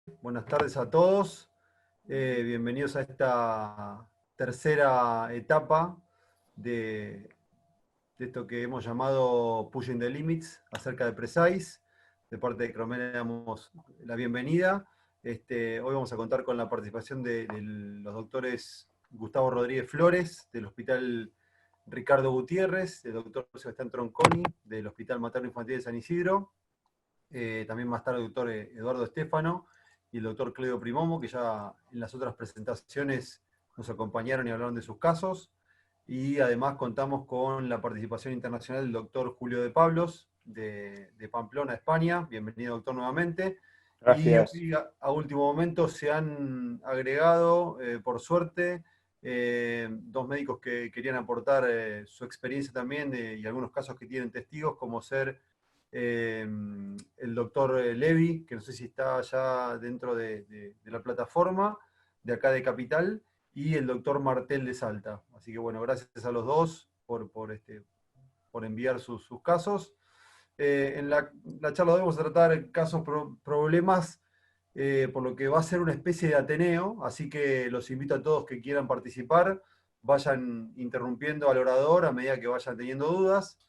Buenas tardes a todos. Bienvenidos a esta tercera etapa de, de esto que hemos llamado Pushing the Limits acerca de Precise. De parte de Cromel le damos la bienvenida. Hoy vamos a contar con la participación de los doctores Gustavo Rodríguez Flores, del Hospital Ricardo Gutiérrez, del doctor Sebastián Tronconi, del Hospital Materno Infantil de San Isidro. También va a estar el doctor Eduardo Estefano y el doctor Cleo Primomo, que ya en las otras presentaciones nos acompañaron y hablaron de sus casos. Y además contamos con la participación internacional del doctor Julio de Pablos, de Pamplona, España. Bienvenido, doctor, nuevamente. Y Gracias. hoy, a último momento, se han agregado, por suerte, dos médicos que querían aportar su experiencia también y algunos casos que tienen testigos, como ser el doctor Levi, que no sé si está ya dentro de la plataforma, de acá de Capital, y el doctor Martel de Salta. Así que bueno, gracias a los dos por enviar sus casos. En la charla de hoy vamos a tratar casos, problemas, por lo que va a ser una especie de Ateneo, así que los invito a todos que quieran participar, vayan interrumpiendo al orador a medida que vayan teniendo dudas,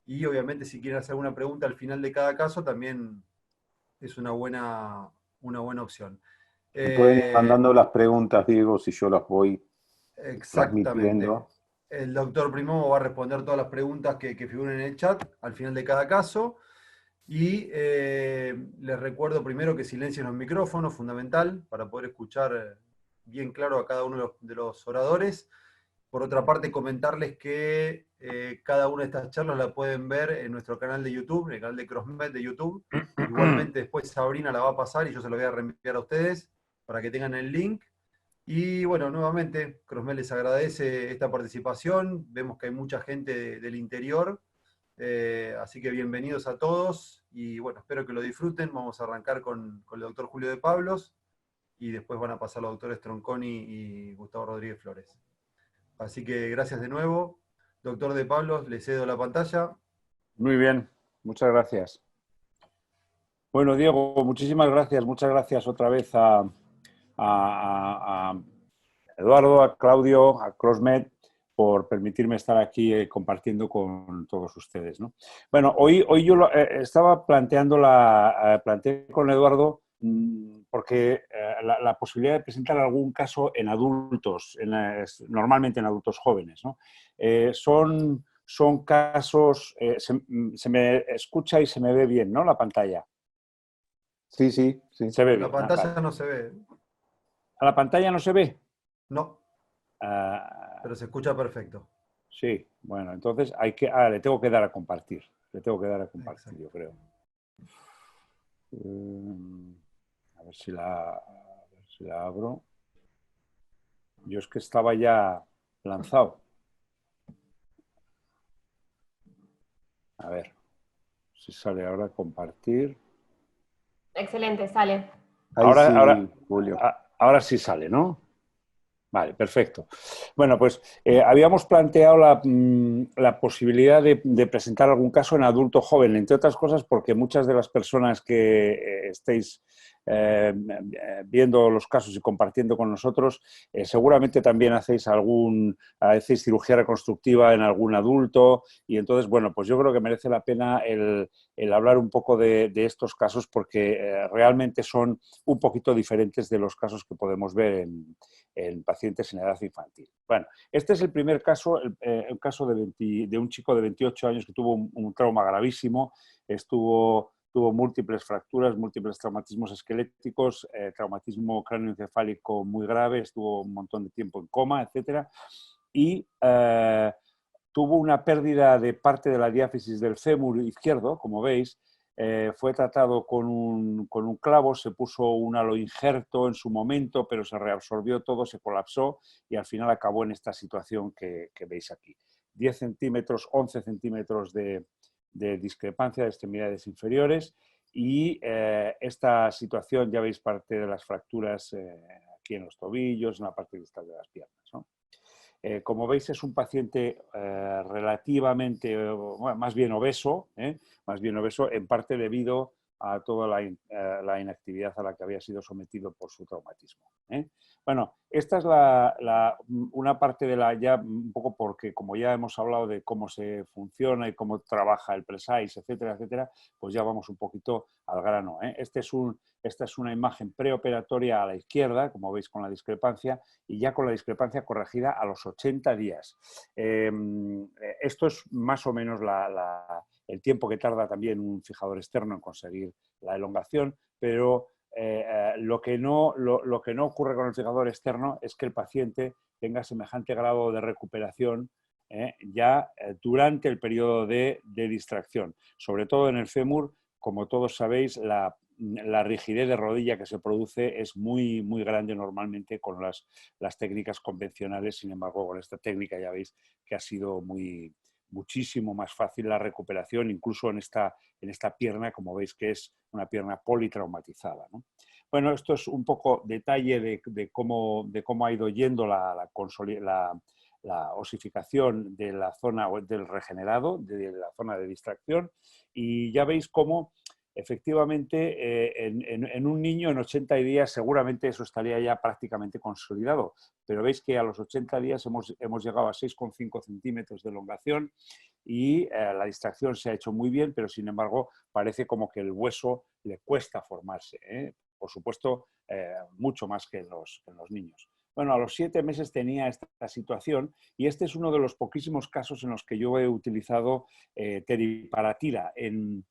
y obviamente si quieren hacer alguna pregunta al final de cada caso, también es una buena opción. Me pueden ir Eh, mandando las preguntas, Diego, si yo las voy Exactamente. transmitiendo. El doctor Primo va a responder todas las preguntas que figuren en el chat al final de cada caso. Y les recuerdo primero que silencien los micrófonos, fundamental, para poder escuchar bien claro a cada uno de los oradores. Por otra parte, comentarles que cada una de estas charlas la pueden ver en nuestro canal de YouTube, en el canal de CrossMed de YouTube. Igualmente después Sabrina la va a pasar y yo se lo voy a reenviar a ustedes para que tengan el link. Y bueno, nuevamente, Crossmel les agradece esta participación. Vemos que hay mucha gente del interior, así que bienvenidos a todos. Y bueno, espero que lo disfruten. Vamos a arrancar con el doctor Julio de Pablos y después van a pasar los doctores Tronconi y Gustavo Rodríguez Flores. Así que gracias de nuevo. Doctor de Pablos, le cedo la pantalla. Muy bien, muchas gracias. Bueno, Diego, muchísimas gracias. Muchas gracias otra vez a Eduardo, a Claudio, a CrossMed por permitirme estar aquí compartiendo con todos ustedes, ¿no? Bueno, hoy yo estaba planteé con Eduardo porque la posibilidad de presentar algún caso en adultos, normalmente en adultos jóvenes, ¿no? Son casos, se me escucha y se me ve bien, ¿no? La pantalla. Sí, sí, sí. Se ve La bien, vale. pantalla no se ve. ¿A la pantalla no se ve? No, Ah, pero se escucha perfecto. sí, bueno, entonces le tengo que dar a compartir. Le tengo que dar a compartir, yo Exacto. creo. A ver si la abro. Yo es que estaba ya lanzado. A ver si sale ahora compartir. Excelente, sale. Ahí Ahora, sí, Julio. ahora sí sale, ¿no? Vale, perfecto. Bueno, pues habíamos planteado la posibilidad de presentar algún caso en adulto joven, entre otras cosas porque muchas de las personas que estéis viendo los casos y compartiendo con nosotros, seguramente también hacéis cirugía reconstructiva en algún adulto y entonces, bueno, pues yo creo que merece la pena el hablar un poco de estos casos porque realmente son un poquito diferentes de los casos que podemos ver en pacientes en edad infantil. Bueno, este es el primer caso, el caso de un chico de 28 años que tuvo un trauma gravísimo, tuvo múltiples fracturas, múltiples traumatismos esqueléticos, traumatismo cráneoencefálico muy grave, estuvo un montón de tiempo en coma, etcétera, y tuvo una pérdida de parte de la diáfisis del fémur izquierdo, como veis. Fue tratado con un clavo, se puso un aloinjerto en su momento, pero se reabsorbió todo, se colapsó y al final acabó en esta situación que veis aquí. 10 centímetros, 11 centímetros de discrepancia de extremidades inferiores y esta situación, ya veis parte de las fracturas aquí en los tobillos, en la parte distal de las piernas, ¿no? Como veis, es un paciente relativamente, bueno, más bien obeso, en parte debido a toda la inactividad a la que había sido sometido por su traumatismo. Bueno, esta es una parte de ya un poco porque como ya hemos hablado de cómo se funciona y cómo trabaja el PRESAIS, etcétera, etcétera, pues ya vamos un poquito al grano. Esta es una imagen preoperatoria a la izquierda, como veis con la discrepancia, y ya con la discrepancia corregida a los 80 días. Esto es más o menos el tiempo que tarda también un fijador externo en conseguir la elongación, pero lo que no ocurre con el fijador externo es que el paciente tenga semejante grado de recuperación ya durante el periodo de distracción. Sobre todo en el fémur, como todos sabéis, la rigidez de rodilla que se produce es muy, muy grande normalmente con las técnicas convencionales. Sin embargo, con esta técnica ya veis que ha sido muchísimo más fácil la recuperación, incluso en esta pierna, como veis que es una pierna politraumatizada, ¿no? Bueno, esto es un poco detalle de cómo ha ido yendo la osificación de la zona del regenerado, de la zona de distracción, y ya veis cómo efectivamente en un niño en 80 días seguramente eso estaría ya prácticamente consolidado, pero veis que a los 80 días hemos llegado a 6,5 centímetros de elongación y la distracción se ha hecho muy bien, pero sin embargo parece como que el hueso le cuesta formarse, por supuesto mucho más que en los niños. Bueno, a los 7 meses tenía esta situación y este es uno de los poquísimos casos en los que yo he utilizado teriparatida. En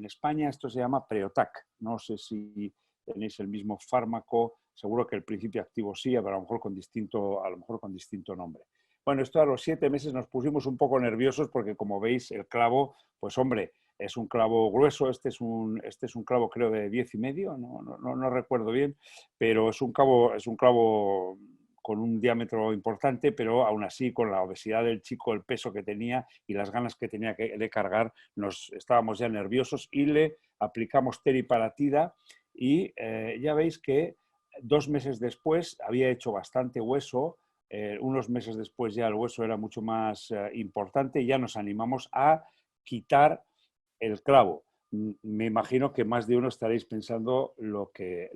España esto se llama Preotac. No sé si tenéis el mismo fármaco, seguro que el principio activo sí, pero a lo mejor con distinto nombre. Bueno, esto a los 7 meses nos pusimos un poco nerviosos porque, como veis, el clavo, pues hombre, es un clavo grueso. Este es un clavo creo de 10,5, no recuerdo bien, pero es un clavo con un diámetro importante, pero aún así con la obesidad del chico, el peso que tenía y las ganas que tenía de cargar, estábamos ya nerviosos y le aplicamos teriparatida y ya veis que 2 meses después había hecho bastante hueso. Unos meses después ya el hueso era mucho más importante y ya nos animamos a quitar el clavo. Me imagino que más de uno estaréis pensando lo que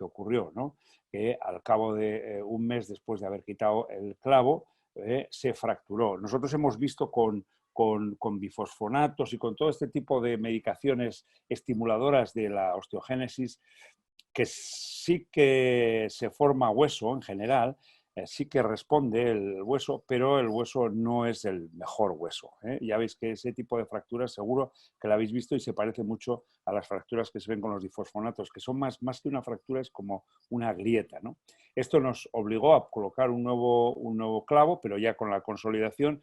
ocurrió, ¿no? Que al cabo de un mes después de haber quitado el clavo se fracturó. Nosotros hemos visto con bifosfonatos y con todo este tipo de medicaciones estimuladoras de la osteogénesis que sí que se forma hueso en general, sí que responde el hueso, pero el hueso no es el mejor hueso. Ya veis que ese tipo de fracturas seguro que la habéis visto y se parece mucho a las fracturas que se ven con los difosfonatos, que son más que una fractura, es como una grieta, ¿no? Esto nos obligó a colocar un nuevo clavo, pero ya con la consolidación,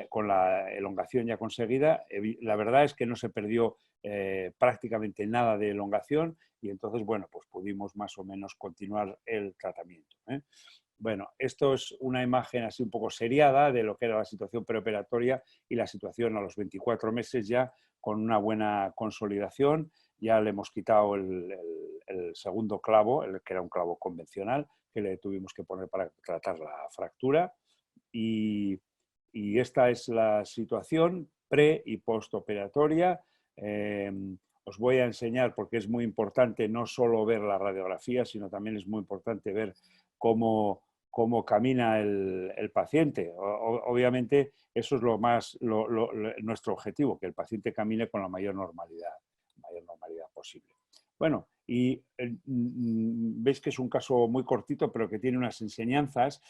con la elongación ya conseguida. La verdad es que no se perdió prácticamente nada de elongación y entonces, bueno, pues pudimos más o menos continuar el tratamiento. Bueno, esto es una imagen así un poco seriada de lo que era la situación preoperatoria y la situación a los 24 meses ya con una buena consolidación. Ya le hemos quitado el segundo clavo, que era un clavo convencional, que le tuvimos que poner para tratar la fractura. Y esta es la situación pre y postoperatoria. Os voy a enseñar, porque es muy importante no solo ver la radiografía, sino también es muy importante ver cómo camina el paciente. Obviamente eso es nuestro objetivo, que el paciente camine con la mayor normalidad posible. Bueno, y veis que es un caso muy cortito, pero que tiene unas enseñanzas.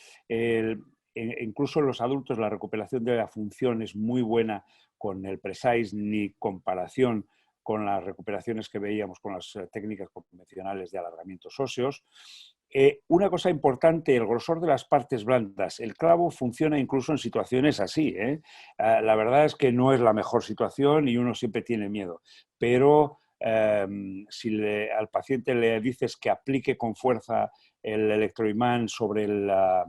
Incluso en los adultos la recuperación de la función es muy buena con el PRESAIS, ni comparación con las recuperaciones que veíamos con las técnicas convencionales de alargamientos óseos. Una cosa importante, el grosor de las partes blandas. El clavo funciona incluso en situaciones así. La verdad es que no es la mejor situación y uno siempre tiene miedo, pero si al paciente le dices que aplique con fuerza el electroimán sobre la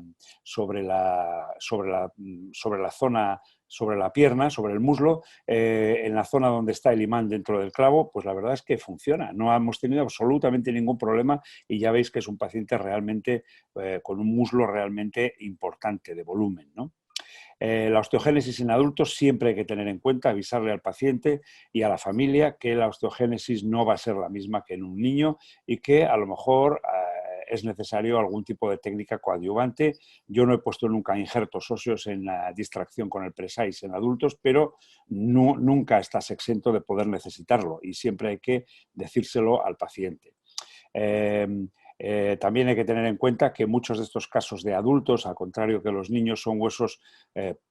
zona, sobre la pierna, sobre el muslo, en la zona donde está el imán dentro del clavo, pues la verdad es que funciona. No hemos tenido absolutamente ningún problema y ya veis que es un paciente realmente con un muslo realmente importante de volumen, ¿no? La osteogénesis en adultos siempre hay que tener en cuenta, avisarle al paciente y a la familia que la osteogénesis no va a ser la misma que en un niño y que a lo mejor es necesario algún tipo de técnica coadyuvante. Yo no he puesto nunca injertos óseos en la distracción con el Precise en adultos, pero nunca estás exento de poder necesitarlo y siempre hay que decírselo al paciente. También hay que tener en cuenta que muchos de estos casos de adultos, al contrario que los niños, son huesos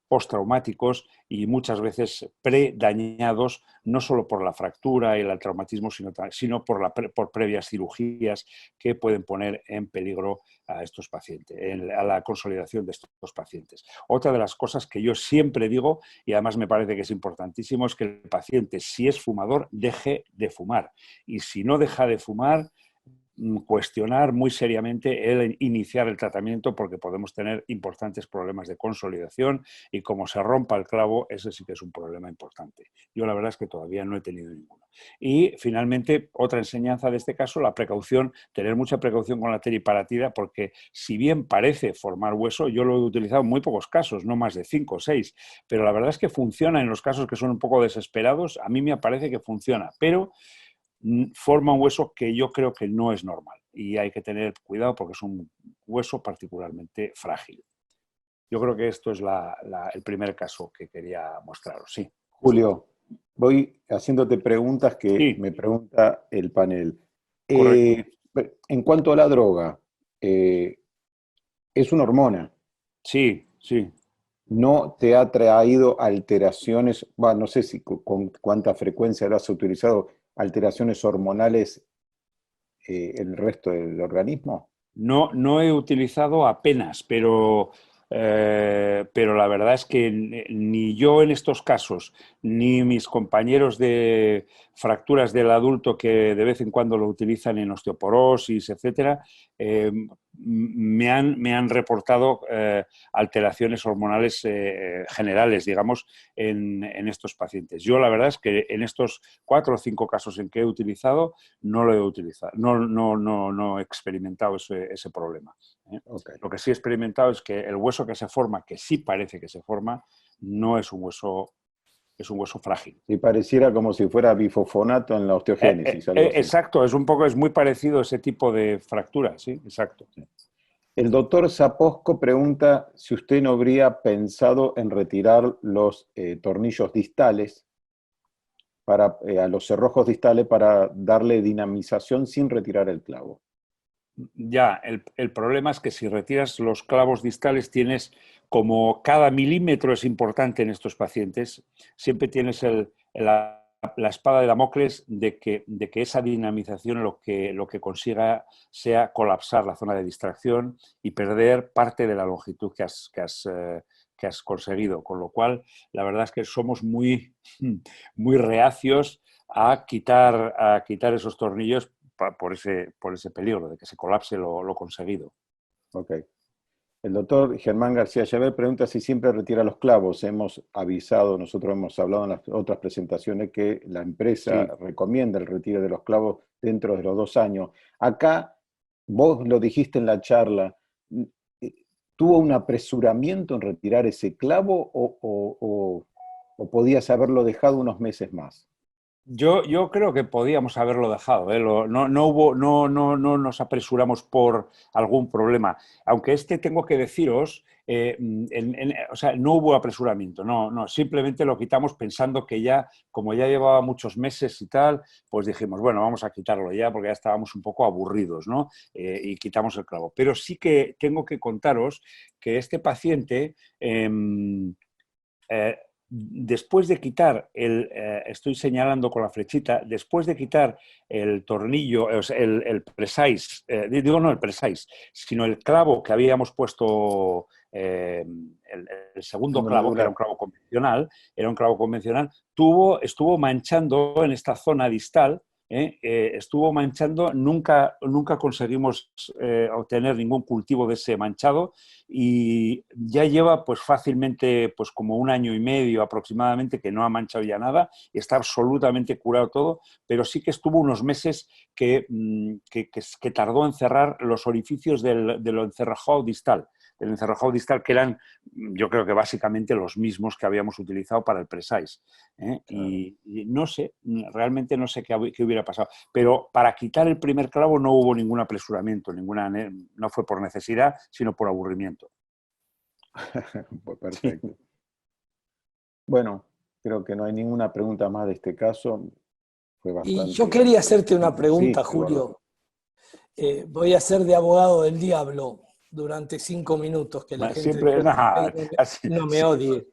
postraumáticos y muchas veces predañados, no solo por la fractura y el traumatismo, sino por previas cirugías que pueden poner en peligro a estos pacientes, a la consolidación de estos pacientes. Otra de las cosas que yo siempre digo, y además me parece que es importantísimo, es que el paciente, si es fumador, deje de fumar. Y si no deja de fumar, cuestionar muy seriamente el iniciar el tratamiento, porque podemos tener importantes problemas de consolidación y como se rompa el clavo, ese sí que es un problema importante. Yo la verdad es que todavía no he tenido ninguno. Y finalmente, otra enseñanza de este caso, la precaución, tener mucha precaución con la teriparatida, porque si bien parece formar hueso, yo lo he utilizado en muy pocos casos, no más de 5 o 6, pero la verdad es que funciona en los casos que son un poco desesperados, a mí me parece que funciona, pero forma un hueso que yo creo que no es normal y hay que tener cuidado porque es un hueso particularmente frágil. Yo creo que esto es el primer caso que quería mostraros. Sí. Julio, voy haciéndote preguntas que Sí, me pregunta el panel. correcto. En cuanto a la droga, es una hormona. Sí, sí. ¿No te ha traído alteraciones? Bueno, no sé si con cuánta frecuencia lo has utilizado, alteraciones hormonales el resto del organismo. No, no he utilizado apenas, pero la verdad es que ni yo en estos casos, ni mis compañeros de fracturas del adulto que de vez en cuando lo utilizan en osteoporosis, etcétera, me han reportado alteraciones hormonales generales, digamos, en estos pacientes. Yo la verdad es que en estos 4 o 5 casos en que he utilizado, no lo he utilizado, no he experimentado ese problema. Okay. Lo que sí he experimentado es que el hueso que se forma, que sí parece que se forma, no es un hueso, es un hueso frágil. Y pareciera como si fuera bifosfonato en la osteogénesis, algo así. Exacto, es muy parecido a ese tipo de fractura, sí, exacto. El doctor Zaposco pregunta si usted no habría pensado en retirar los tornillos distales a los cerrojos distales para darle dinamización sin retirar el clavo. Ya, el problema es que si retiras los clavos distales tienes, como cada milímetro es importante en estos pacientes, siempre tienes la espada de Damocles de que esa dinamización lo que consiga sea colapsar la zona de distracción y perder parte de la longitud que has conseguido. Con lo cual, la verdad es que somos muy, muy reacios a quitar esos tornillos por ese peligro de que se colapse lo conseguido. Ok. El doctor Germán García Llaver pregunta si siempre retira los clavos. Hemos avisado, nosotros hemos hablado en las otras presentaciones que la empresa recomienda el retiro de los clavos dentro de los 2 años. Acá, vos lo dijiste en la charla, ¿tuvo un apresuramiento en retirar ese clavo o podías haberlo dejado unos meses más? Yo creo que podíamos haberlo dejado, ¿eh? No nos apresuramos por algún problema. Aunque tengo que deciros, o sea, no hubo apresuramiento, no, simplemente lo quitamos pensando que ya, como ya llevaba muchos meses y tal, pues dijimos, bueno, vamos a quitarlo ya porque ya estábamos un poco aburridos, ¿no? Y quitamos el clavo. Pero sí que tengo que contaros que este paciente después de quitar estoy señalando con la flechita, después de quitar el tornillo, el Precise, no el Precise, sino el clavo que habíamos puesto, el segundo clavo, que era un clavo convencional, estuvo manchando en esta zona distal. Estuvo manchando, nunca conseguimos obtener ningún cultivo de ese manchado y ya lleva pues fácilmente pues como 1 año y medio aproximadamente que no ha manchado ya nada, está absolutamente curado todo, pero sí que estuvo unos meses que tardó en cerrar los orificios de lo encerrajado distal. del encerrojado distal, que eran, yo creo que básicamente los mismos que habíamos utilizado para el Precise. Claro. Y no sé, realmente no sé qué hubiera pasado. Pero para quitar el primer clavo no hubo ningún apresuramiento, no fue por necesidad, sino por aburrimiento. Pues perfecto. Sí. Bueno, creo que no hay ninguna pregunta más de este caso. Fue bastante... Y yo quería hacerte una pregunta, sí, Julio. Voy a ser de abogado del diablo durante 5 minutos, que la gente siempre, no me odie.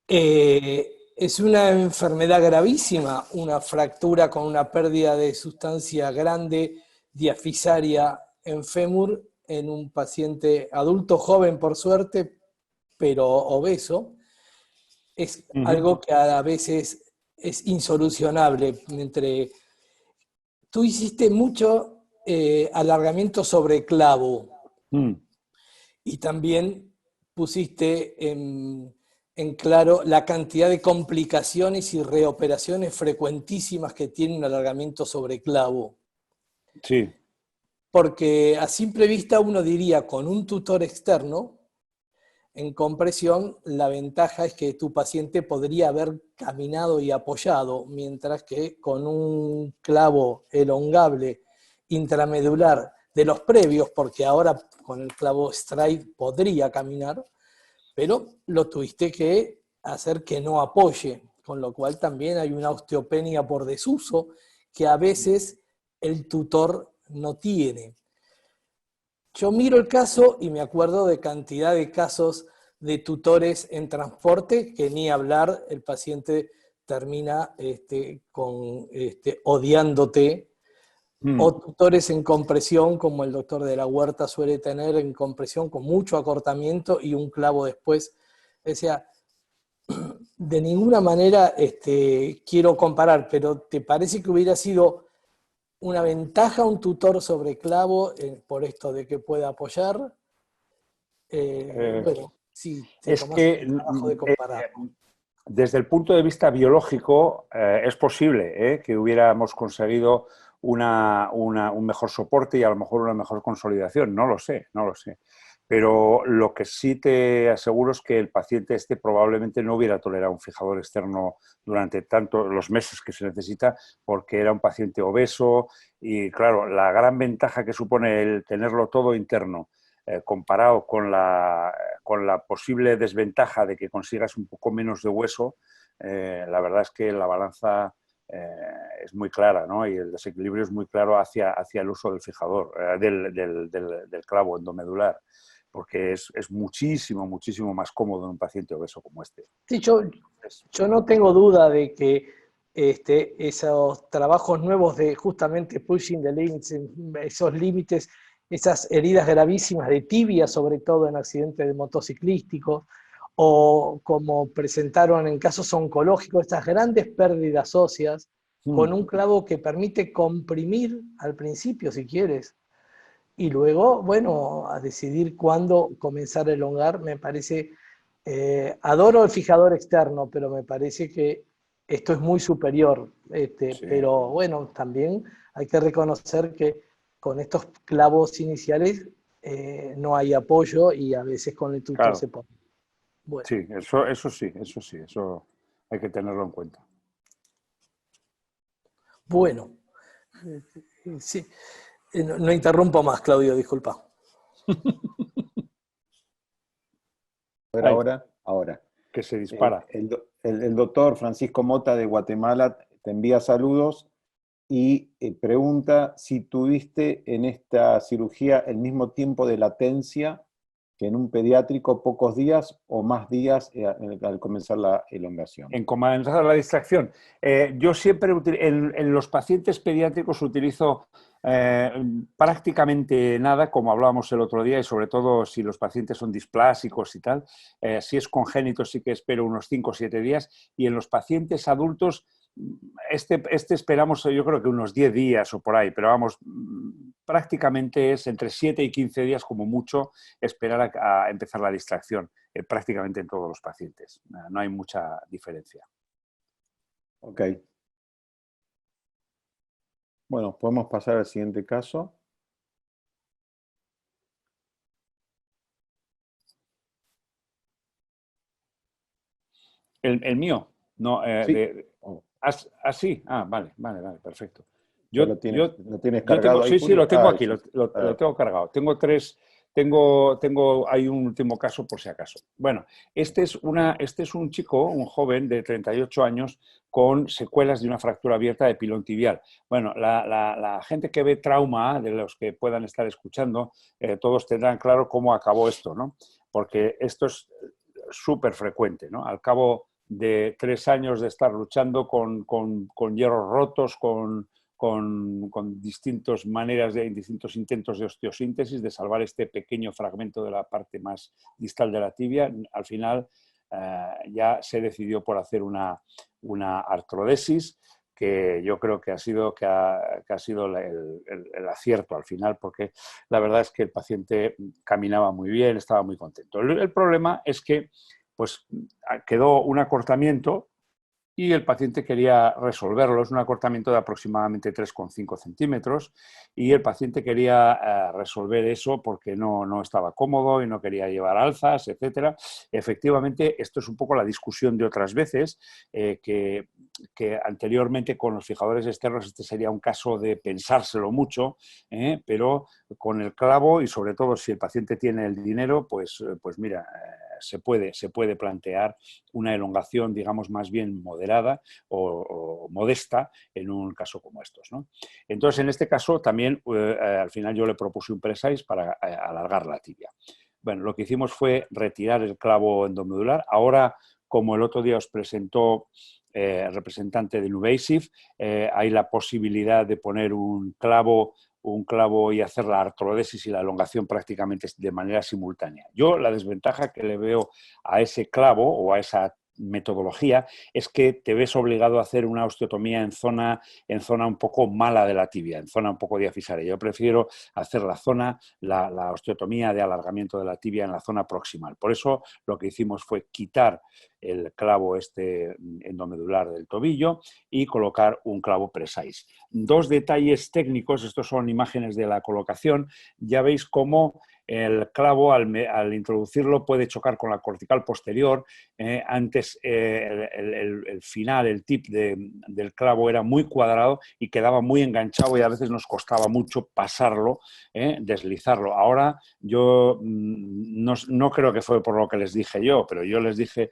Es una enfermedad gravísima, una fractura con una pérdida de sustancia grande, diafisaria en fémur, en un paciente adulto joven, por suerte, pero obeso. Es algo que a veces es insolucionable. Tú hiciste mucho alargamiento sobre clavo y también pusiste en claro la cantidad de complicaciones y reoperaciones frecuentísimas que tiene un alargamiento sobre clavo. Sí. Porque a simple vista uno diría, con un tutor externo, en compresión, la ventaja es que tu paciente podría haber caminado y apoyado, mientras que con un clavo elongable intramedular de los previos, porque ahora con el clavo stride podría caminar, pero lo tuviste que hacer que no apoye, con lo cual también hay una osteopenia por desuso que a veces el tutor no tiene. Yo miro el caso y me acuerdo de cantidad de casos de tutores en transporte, que ni hablar, el paciente termina odiándote, o tutores en compresión, como el doctor de la Huerta suele tener, en compresión con mucho acortamiento y un clavo después. O sea, de ninguna manera quiero comparar, pero ¿te parece que hubiera sido una ventaja un tutor sobre clavo por esto de que pueda apoyar? Bueno, sí, es que el trabajo de comparar. Desde el punto de vista biológico es posible que hubiéramos conseguido un mejor soporte y a lo mejor una mejor consolidación. No lo sé, no lo sé. Pero lo que sí te aseguro es que el paciente probablemente no hubiera tolerado un fijador externo durante los meses que se necesita, porque era un paciente obeso y, claro, la gran ventaja que supone el tenerlo todo interno, comparado con la posible desventaja de que consigas un poco menos de hueso, la verdad es que la balanza es muy clara, ¿no? Y el desequilibrio es muy claro hacia el uso del fijador, del clavo endomedular, porque es muchísimo, muchísimo más cómodo en un paciente obeso como este. Sí, yo no tengo duda de que esos trabajos nuevos de justamente pushing the limits, esos límites, esas heridas gravísimas de tibia, sobre todo en accidentes de motociclísticos, o como presentaron en casos oncológicos, estas grandes pérdidas óseas, con un clavo que permite comprimir al principio, si quieres, y luego, bueno, a decidir cuándo comenzar a elongar. Me parece, adoro el fijador externo, pero me parece que esto es muy superior. Sí. Pero bueno, también hay que reconocer que con estos clavos iniciales no hay apoyo y a veces con el tutor se pone. Bueno. Sí, eso hay que tenerlo en cuenta. Bueno, sí. No interrumpo más, Claudio, disculpa. Ahora. Que se dispara. El doctor Francisco Mota de Guatemala te envía saludos y pregunta si tuviste en esta cirugía el mismo tiempo de latencia que en un pediátrico, pocos días o más días al comenzar la elongación. En comenzar la distracción. Yo siempre en los pacientes pediátricos utilizo prácticamente nada, como hablábamos el otro día, y sobre todo si los pacientes son displásicos y tal. Si es congénito sí que espero unos 5 o 7 días, y en los pacientes adultos esperamos yo creo que unos 10 días o por ahí, pero vamos, prácticamente es entre 7 y 15 días como mucho esperar a empezar la distracción, prácticamente en todos los pacientes. No hay mucha diferencia. Ok. Bueno, podemos pasar al siguiente caso. El mío, no, Sí. Oh, sí, vale, perfecto. ¿lo tienes cargado ahí, sí, Julio? lo tengo aquí, Sí. lo tengo cargado. Tengo tres, hay un último caso por si acaso. Bueno, este es un chico, un joven de 38 años con secuelas de una fractura abierta de pilón tibial. Bueno, la gente que ve trauma, de los que puedan estar escuchando, todos tendrán claro cómo acabó esto, ¿no? Porque esto es súper frecuente, ¿no? Al cabo de 3 años de estar luchando con hierros rotos, con distintas maneras, distintos intentos de osteosíntesis, de salvar este pequeño fragmento de la parte más distal de la tibia, al final ya se decidió por hacer una artrodesis, que yo creo que ha sido el acierto al final, porque la verdad es que el paciente caminaba muy bien, estaba muy contento. El problema es que pues, quedó un acortamiento y el paciente quería resolverlo. Es un acortamiento de aproximadamente 3,5 centímetros y el paciente quería resolver eso porque no estaba cómodo y no quería llevar alzas, etc. Efectivamente, esto es un poco la discusión de otras veces, que anteriormente con los fijadores externos este sería un caso de pensárselo mucho, pero con el clavo y sobre todo si el paciente tiene el dinero, pues mira, se puede plantear una elongación, digamos, más bien moderada o modesta en un caso como estos, ¿no? Entonces, en este caso también, al final yo le propuse un presize para alargar la tibia. Bueno, lo que hicimos fue retirar el clavo endomedular. Ahora, como el otro día os presentó el representante de Nuvasive, hay la posibilidad de poner un clavo y hacer la artrodesis y la elongación prácticamente de manera simultánea. Yo la desventaja que le veo a ese clavo o a esa metodología es que te ves obligado a hacer una osteotomía en zona un poco mala de la tibia, en zona un poco diafisaria. Yo prefiero hacer la osteotomía de alargamiento de la tibia en la zona proximal. Por eso lo que hicimos fue quitar el clavo endomedular del tobillo y colocar un clavo precise. 2 detalles técnicos, estos son imágenes de la colocación, ya veis cómo el clavo al introducirlo puede chocar con la cortical posterior. Antes el final, el tip del clavo era muy cuadrado y quedaba muy enganchado y a veces nos costaba mucho pasarlo, deslizarlo. Ahora yo no creo que fue por lo que les dije yo, pero yo les dije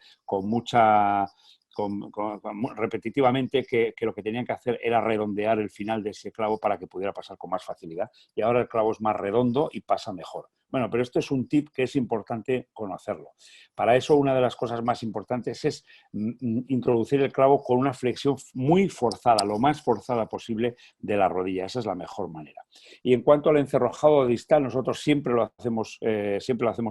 repetitivamente que lo que tenían que hacer era redondear el final de ese clavo para que pudiera pasar con más facilidad. Y ahora el clavo es más redondo y pasa mejor. Bueno, pero esto es un tip que es importante conocerlo. Para eso, una de las cosas más importantes es introducir el clavo con una flexión muy forzada, lo más forzada posible de la rodilla. Esa es la mejor manera. Y en cuanto al encerrojado distal, nosotros siempre lo hacemos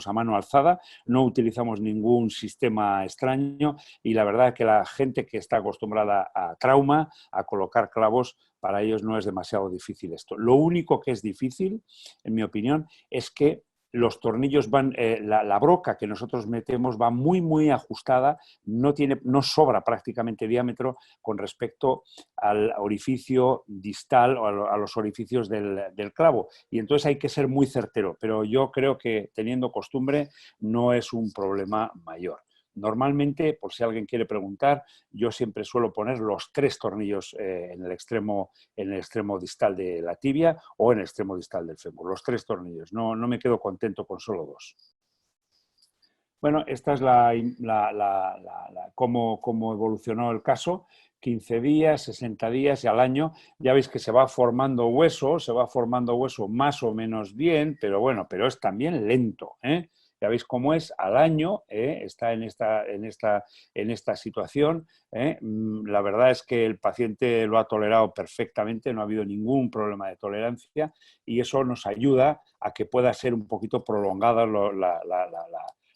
a mano alzada, no utilizamos ningún sistema extraño y la verdad es que la gente que está acostumbrada a trauma, a colocar clavos, para ellos no es demasiado difícil esto. Lo único que es difícil, en mi opinión, es que los tornillos van, la broca que nosotros metemos va muy, muy ajustada, no sobra prácticamente diámetro con respecto al orificio distal o a los orificios del clavo. Y entonces hay que ser muy certero, pero yo creo que teniendo costumbre no es un problema mayor. Normalmente, por si alguien quiere preguntar, yo siempre suelo poner los 3 tornillos en el extremo distal de la tibia o en el extremo distal del fémur. Los 3 tornillos. No me quedo contento con solo 2. Bueno, esta es cómo evolucionó el caso. 15 días, 60 días y al año. Ya veis que se va formando hueso más o menos bien, pero bueno, pero es también lento, ¿eh? Ya veis cómo es al año, está en esta situación. La verdad es que el paciente lo ha tolerado perfectamente, no ha habido ningún problema de tolerancia y eso nos ayuda a que pueda ser un poquito prolongada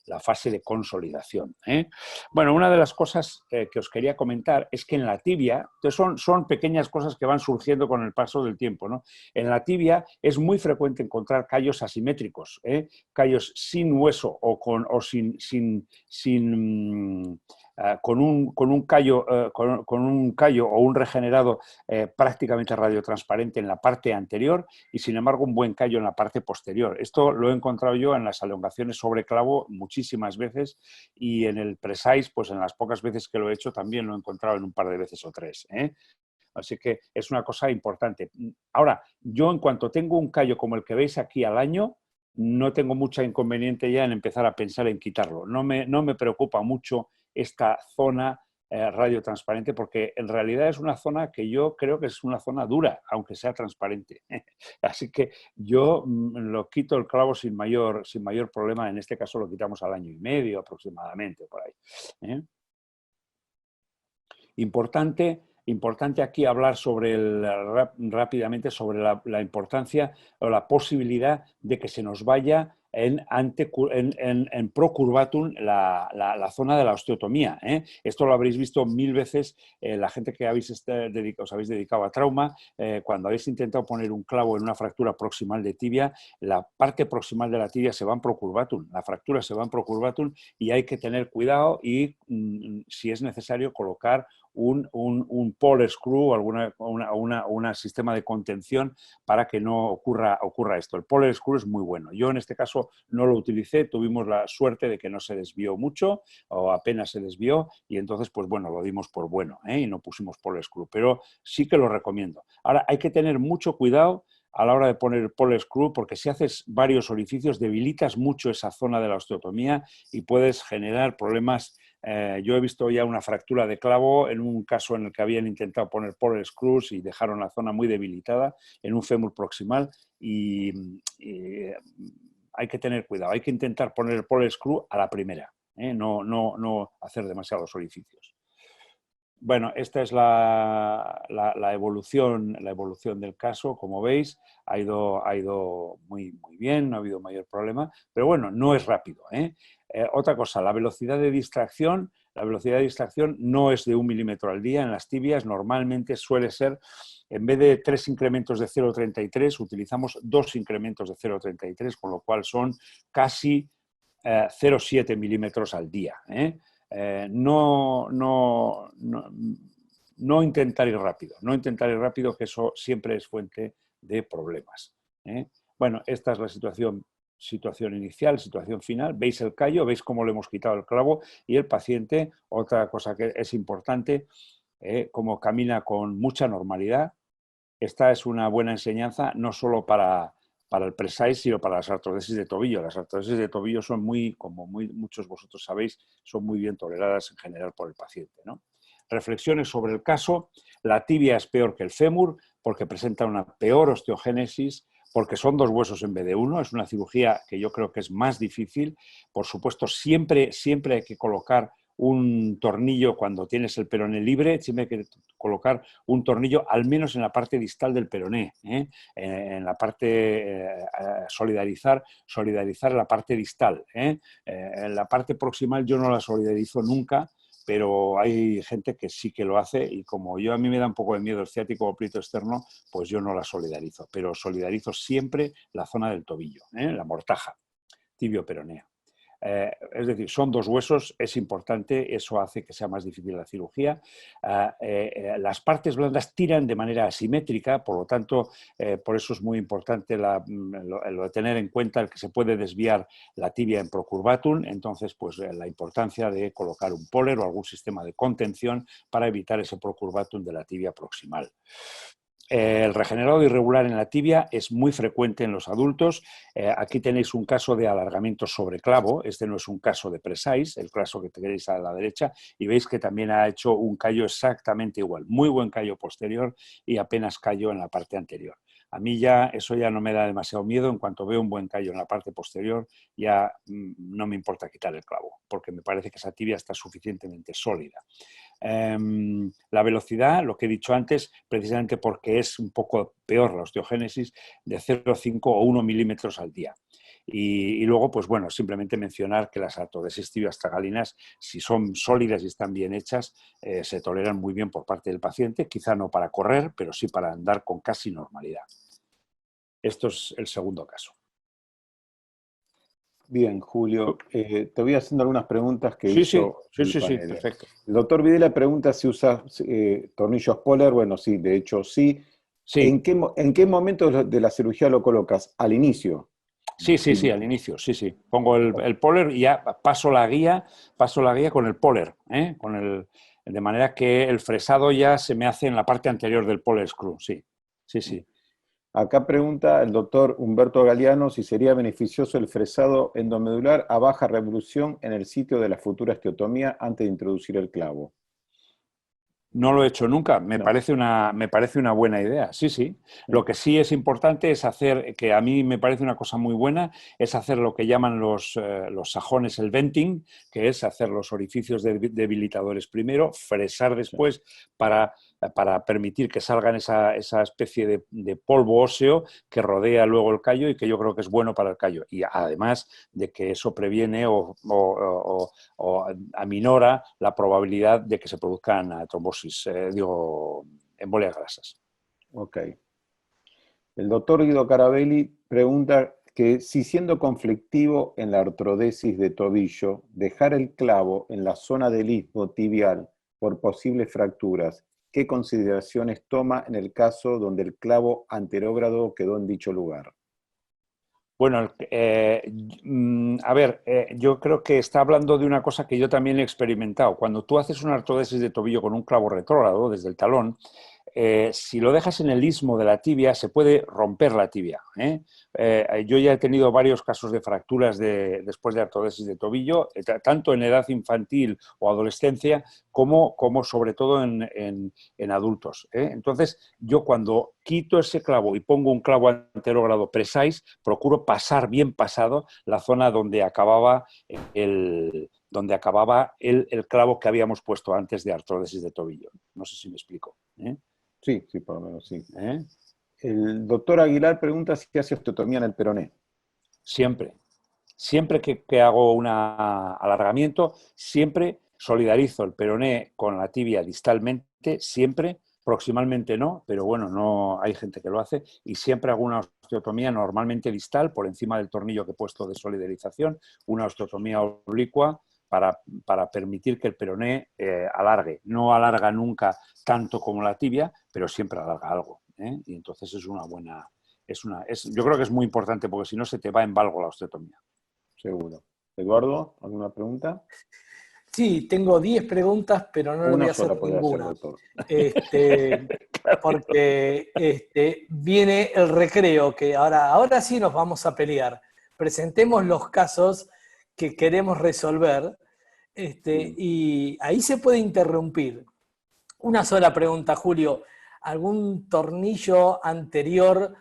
la fase de consolidación. Bueno, una de las cosas que os quería comentar es que en la tibia, son pequeñas cosas que van surgiendo con el paso del tiempo, ¿no? En la tibia es muy frecuente encontrar callos asimétricos, callos sin hueso o sin con un callo o un regenerado prácticamente radiotransparente en la parte anterior y, sin embargo, un buen callo en la parte posterior. Esto lo he encontrado yo en las elongaciones sobre clavo muchísimas veces, y en el Precise, pues en las pocas veces que lo he hecho también lo he encontrado en un par de veces o tres, ¿eh? Así que es una cosa importante. Ahora, yo en cuanto tengo un callo como el que veis aquí al año, no tengo mucha inconveniente ya en empezar a pensar en quitarlo. No me preocupa mucho esta zona radiotransparente, porque en realidad es una zona que yo creo que es una zona dura, aunque sea transparente. Así que yo lo quito el clavo sin mayor problema. En este caso lo quitamos al año y medio aproximadamente, por ahí, ¿eh? Importante aquí hablar rápidamente sobre la importancia o la posibilidad de que se nos vaya en procurvatum la zona de la osteotomía, ¿eh? Esto lo habréis visto 1000 veces, la gente que os habéis dedicado a trauma, cuando habéis intentado poner un clavo en una fractura proximal de tibia, la parte proximal de la tibia se va en procurvatum, la fractura se va en procurvatum, y hay que tener cuidado y, si es necesario, colocar un pole screw o un sistema de contención para que no ocurra esto. El pole screw es muy bueno. Yo en este caso no lo utilicé, tuvimos la suerte de que no se desvió mucho o apenas se desvió, y entonces pues bueno, lo dimos por bueno, ¿eh? Y no pusimos pole screw, pero sí que lo recomiendo. Ahora hay que tener mucho cuidado a la hora de poner el pole screw, porque si haces varios orificios debilitas mucho esa zona de la osteotomía y puedes generar problemas. Yo he visto ya una fractura de clavo en un caso en el que habían intentado poner pole screws y dejaron la zona muy debilitada en un fémur proximal, y hay que tener cuidado, hay que intentar poner el pole screw a la primera, ¿eh? No hacer demasiados orificios. Bueno, esta es la evolución del caso. Como veis, ha ido muy bien, no ha habido mayor problema, pero bueno, no es rápido, ¿eh? Otra cosa, la velocidad de distracción no es de 1 milímetro al día. En las tibias normalmente suele ser, en vez de 3 incrementos de 0,33, utilizamos 2 incrementos de 0,33, con lo cual son casi 0,7 milímetros al día, ¿eh? No intentar ir rápido, que eso siempre es fuente de problemas, ¿eh? Bueno, esta es la situación inicial, situación final. Veis el callo, veis cómo le hemos quitado el clavo, y el paciente, otra cosa que es importante, cómo camina con mucha normalidad. Esta es una buena enseñanza no solo para el Precise, sino para las artrodesis de tobillo. Las artrodesis de tobillo son como muchos de vosotros sabéis, son muy bien toleradas en general por el paciente, ¿no? Reflexiones sobre el caso. La tibia es peor que el fémur porque presenta una peor osteogénesis, porque son 2 huesos en vez de 1. Es una cirugía que yo creo que es más difícil. Por supuesto, siempre hay que colocar un tornillo cuando tienes el peroné libre, siempre hay que colocar un tornillo al menos en la parte distal del peroné, ¿eh? En la parte, solidarizar la parte distal, ¿eh? En la parte proximal yo no la solidarizo nunca, pero hay gente que sí que lo hace, y como a mí me da un poco de miedo el ciático o plieto externo, pues yo no la solidarizo, pero solidarizo siempre la zona del tobillo, ¿eh? La mortaja tibio-peronea. Es decir, son 2 huesos, es importante, eso hace que sea más difícil la cirugía. Las partes blandas tiran de manera asimétrica, por lo tanto, por eso es muy importante lo de tener en cuenta el que se puede desviar la tibia en procurvatum. Entonces, pues la importancia de colocar un poler o algún sistema de contención para evitar ese procurvatum de la tibia proximal. El regenerado irregular en la tibia es muy frecuente en los adultos. Aquí tenéis un caso de alargamiento sobre clavo. Este no es un caso de Precise, el caso que tenéis a la derecha, y veis que también ha hecho un callo exactamente igual. Muy buen callo posterior y apenas callo en la parte anterior. A mí eso ya no me da demasiado miedo. En cuanto veo un buen callo en la parte posterior, ya no me importa quitar el clavo, porque me parece que esa tibia está suficientemente sólida. La velocidad, lo que he dicho antes, precisamente porque es un poco peor la osteogénesis, de 0,5 o 1 milímetros al día. Y luego, pues bueno, simplemente mencionar que las artrodesis tibioastragalinas, si son sólidas y están bien hechas, se toleran muy bien por parte del paciente, quizá no para correr, pero sí para andar con casi normalidad. Esto es el segundo caso. Bien, Julio, te voy haciendo algunas preguntas que Sí, hizo el sí, panel. perfecto. El doctor Videla pregunta si usa tornillos Poller. Bueno, sí, de hecho sí. Sí, ¿En qué momento de la cirugía lo colocas? ¿Al inicio? sí, al inicio, sí. Pongo el poler y ya paso la guía con el poler, ¿eh? De manera que el fresado ya se me hace en la parte anterior del poler screw, sí. Acá pregunta el doctor Humberto Galeano si sería beneficioso el fresado endomedular a baja revolución en el sitio de la futura osteotomía antes de introducir el clavo. No lo he hecho nunca, me No. parece una buena idea, sí. Lo que sí es importante es hacer, que a mí me parece una cosa muy buena, es hacer lo que llaman los sajones, el venting, que es hacer los orificios debilitadores primero, fresar después para permitir que salgan esa especie de polvo óseo que rodea luego el callo y que yo creo que es bueno para el callo. Y además de que eso previene o aminora la probabilidad de que se produzcan trombosis, embolias grasas. Ok. El doctor Guido Carabelli pregunta que si siendo conflictivo en la artrodesis de tobillo, dejar el clavo en la zona del istmo tibial por posibles fracturas, ¿qué consideraciones toma en el caso donde el clavo anterógrado quedó en dicho lugar? Bueno, a ver, yo creo que está hablando de una cosa que yo también he experimentado. Cuando tú haces una artrodesis de tobillo con un clavo retrógrado desde el talón, si lo dejas en el istmo de la tibia, se puede romper la tibia. Yo ya he tenido varios casos de fracturas después de artrodesis de tobillo, tanto en edad infantil o adolescencia, como sobre todo en adultos. Entonces, yo cuando quito ese clavo y pongo un clavo anterógrado precise, procuro pasar bien pasado la zona donde acababa el clavo que habíamos puesto antes de artrodesis de tobillo. No sé si me explico. Sí, por lo menos sí. ¿Eh? El doctor Aguilar pregunta si hace osteotomía en el peroné. Siempre que hago un alargamiento, siempre solidarizo el peroné con la tibia distalmente, siempre, proximalmente no, pero bueno, no hay gente que lo hace, y siempre hago una osteotomía normalmente distal por encima del tornillo que he puesto de solidarización, una osteotomía oblicua para permitir que el peroné alargue. No alarga nunca tanto como la tibia, pero siempre alarga algo. Y entonces es una buena... yo creo que es muy importante porque si no se te va en valgo la osteotomía. Seguro. Eduardo, ¿alguna pregunta? Sí, tengo 10 preguntas, pero no le voy Una a hacer sola puede hacer, ninguna. doctor. Porque viene el recreo, que ahora sí nos vamos a pelear. Presentemos los casos que queremos resolver, y ahí se puede interrumpir. Una sola pregunta, Julio. ¿Algún tornillo anterior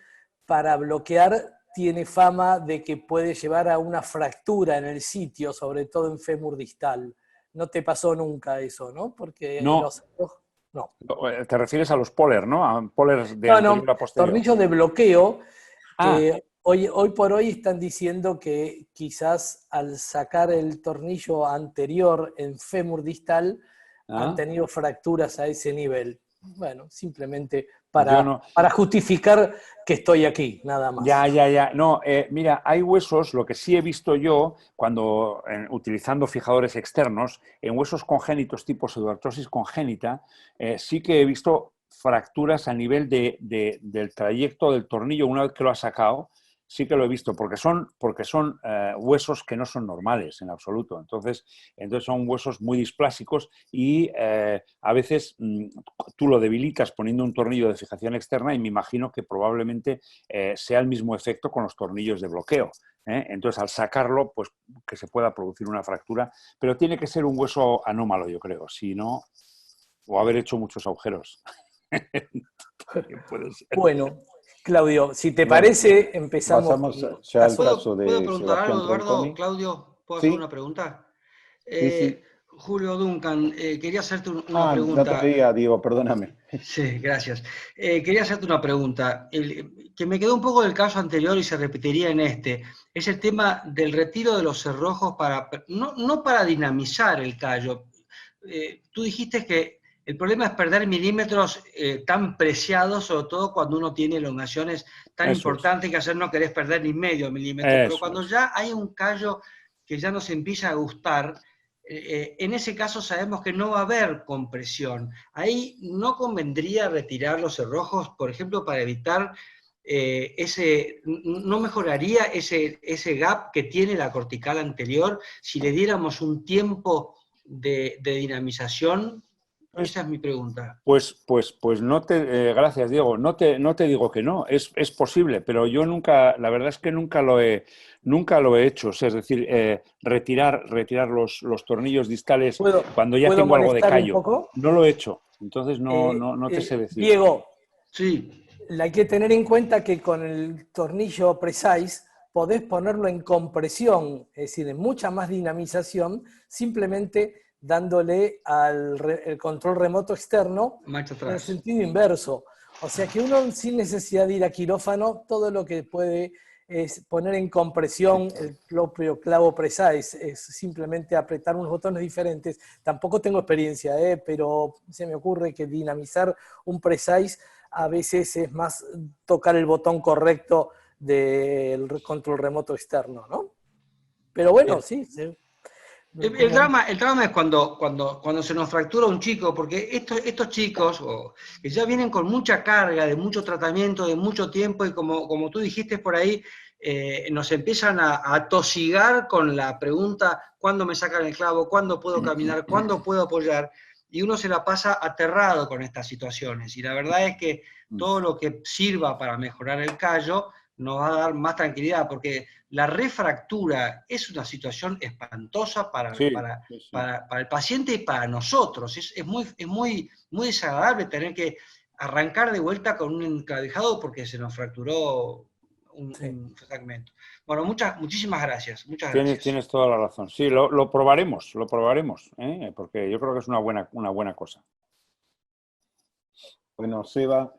para bloquear tiene fama de que puede llevar a una fractura en el sitio, sobre todo en fémur distal? No te pasó nunca eso, ¿no? Porque No. No. Te refieres a los poler, ¿no? A polers de anterior a posterior. Tornillos de bloqueo que Ah. hoy por hoy están diciendo que quizás al sacar el tornillo anterior en fémur distal han tenido fracturas a ese nivel. Bueno, simplemente para justificar que estoy aquí, nada más. Ya. No, mira, hay huesos, lo que sí he visto yo, utilizando fijadores externos, en huesos congénitos tipo pseudoartrosis congénita, sí que he visto fracturas a nivel del trayecto del tornillo una vez que lo ha sacado. Sí que lo he visto, porque son huesos que no son normales en absoluto. Entonces son huesos muy displásicos y a veces tú lo debilitas poniendo un tornillo de fijación externa y me imagino que probablemente sea el mismo efecto con los tornillos de bloqueo. Entonces, al sacarlo, pues que se pueda producir una fractura, pero tiene que ser un hueso anómalo, yo creo, si no, o haber hecho muchos agujeros. Puede ser. Bueno, Claudio, si te parece, empezamos. Pasamos ya al caso de ¿Puedo preguntar Sebastián algo, Eduardo? Tronconi. Claudio, ¿puedo ¿Sí? hacer una pregunta? Sí. Julio Duncan, quería hacerte una pregunta. No te veía, Diego, perdóname. Sí, gracias. Quería hacerte una pregunta, que me quedó un poco del caso anterior y se repetiría en este. Es el tema del retiro de los cerrojos no para dinamizar el callo. Tú dijiste que El problema es perder milímetros tan preciados, sobre todo cuando uno tiene elongaciones tan Eso importantes que hacer no querés perder ni medio milímetro. Pero cuando es. ya hay un callo que ya nos empieza a gustar, en ese caso sabemos que no va a haber compresión. Ahí no convendría retirar los cerrojos, por ejemplo, para evitar no mejoraría ese gap que tiene la cortical anterior si le diéramos un tiempo de dinamización. Esa es mi pregunta. Pues no te, gracias Diego, no te digo que no, es posible, pero yo nunca, la verdad es que nunca lo he hecho, o sea, es decir, retirar los tornillos distales cuando ya ¿Puedo tengo algo de molestar un callo, poco? no lo he hecho, entonces no te sé decir. Diego, sí. hay que tener en cuenta que con el tornillo Precise podés ponerlo en compresión, es decir, en mucha más dinamización, simplemente dándole el control remoto externo en el sentido inverso. O sea que uno, sin necesidad de ir a quirófano, todo lo que puede es poner en compresión el propio clavo Precise, es simplemente apretar unos botones diferentes. Tampoco tengo experiencia, pero se me ocurre que dinamizar un Precise a veces es más tocar el botón correcto del control remoto externo, ¿no? Pero bueno, sí. El drama es cuando se nos fractura un chico, porque estos chicos que ya vienen con mucha carga, de mucho tratamiento, de mucho tiempo, y como tú dijiste por ahí, nos empiezan a atosigar con la pregunta, ¿cuándo me sacan el clavo? ¿Cuándo puedo caminar? ¿Cuándo puedo apoyar? Y uno se la pasa aterrado con estas situaciones. Y la verdad es que todo lo que sirva para mejorar el callo nos va a dar más tranquilidad, porque la refractura es una situación espantosa para el paciente y para nosotros. Es muy desagradable tener que arrancar de vuelta con un enclavijado porque se nos fracturó un fragmento. Bueno, muchísimas gracias. Muchas gracias. Tienes toda la razón. Sí, lo probaremos, porque yo creo que es una buena cosa. Bueno, Seba,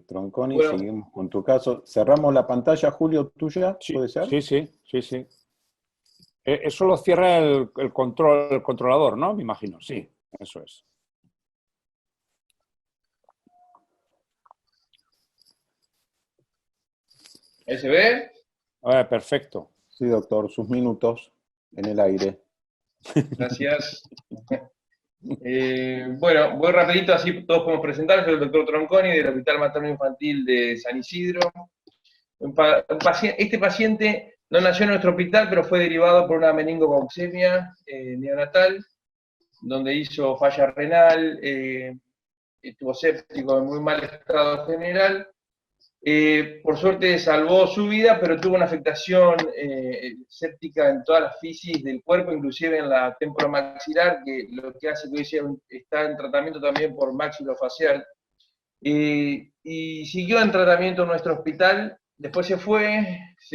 Tronconi, seguimos con tu caso. Cerramos la pantalla, Julio, tuya, ¿puede ser? Sí. Eso lo cierra el controlador, ¿no? Me imagino, sí, eso es. ¿Ahí se ve? Perfecto. Sí, doctor, sus minutos en el aire. Gracias. Bueno, voy rapidito, así todos podemos presentar. Soy el doctor Tronconi del Hospital Materno Infantil de San Isidro. Este paciente no nació en nuestro hospital, pero fue derivado por una meningococemia neonatal, donde hizo falla renal, estuvo séptico en muy mal estado general. Por suerte salvó su vida, pero tuvo una afectación séptica en todas las fisis del cuerpo, inclusive en la temporomaxilar, que lo que hace que hoy está en tratamiento también por maxilofacial. Y siguió en tratamiento en nuestro hospital. Después se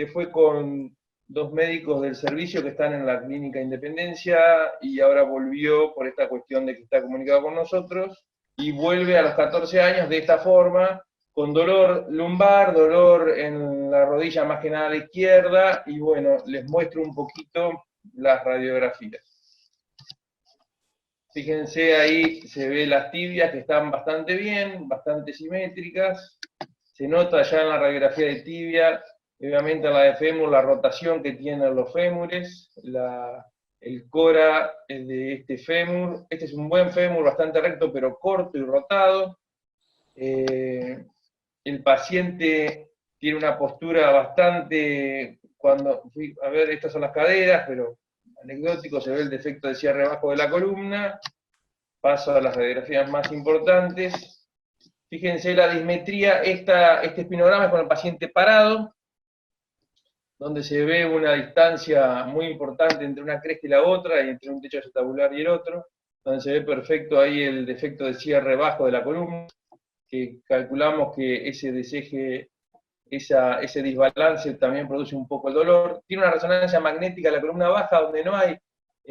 fue con 2 médicos del servicio que están en la Clínica Independencia, y ahora volvió por esta cuestión de que está comunicado con nosotros, y vuelve a los 14 años de esta forma, con dolor lumbar, dolor en la rodilla más que nada a la izquierda, y bueno, les muestro un poquito las radiografías. Fíjense ahí, se ve las tibias que están bastante bien, bastante simétricas. Se nota ya en la radiografía de tibia, obviamente en la de fémur, la rotación que tienen los fémures, el cora de este fémur. Este es un buen fémur, bastante recto, pero corto y rotado. El paciente tiene una postura bastante, a ver, estas son las caderas, pero anecdótico, se ve el defecto de cierre bajo de la columna. Paso a las radiografías más importantes. Fíjense la dismetría, este espinograma es con el paciente parado, donde se ve una distancia muy importante entre una cresta y la otra, y entre un techo acetabular y el otro, donde se ve perfecto ahí el defecto de cierre bajo de la columna, que calculamos que ese deseje, ese desbalance también produce un poco el dolor. Tiene una resonancia magnética en la columna baja, donde no hay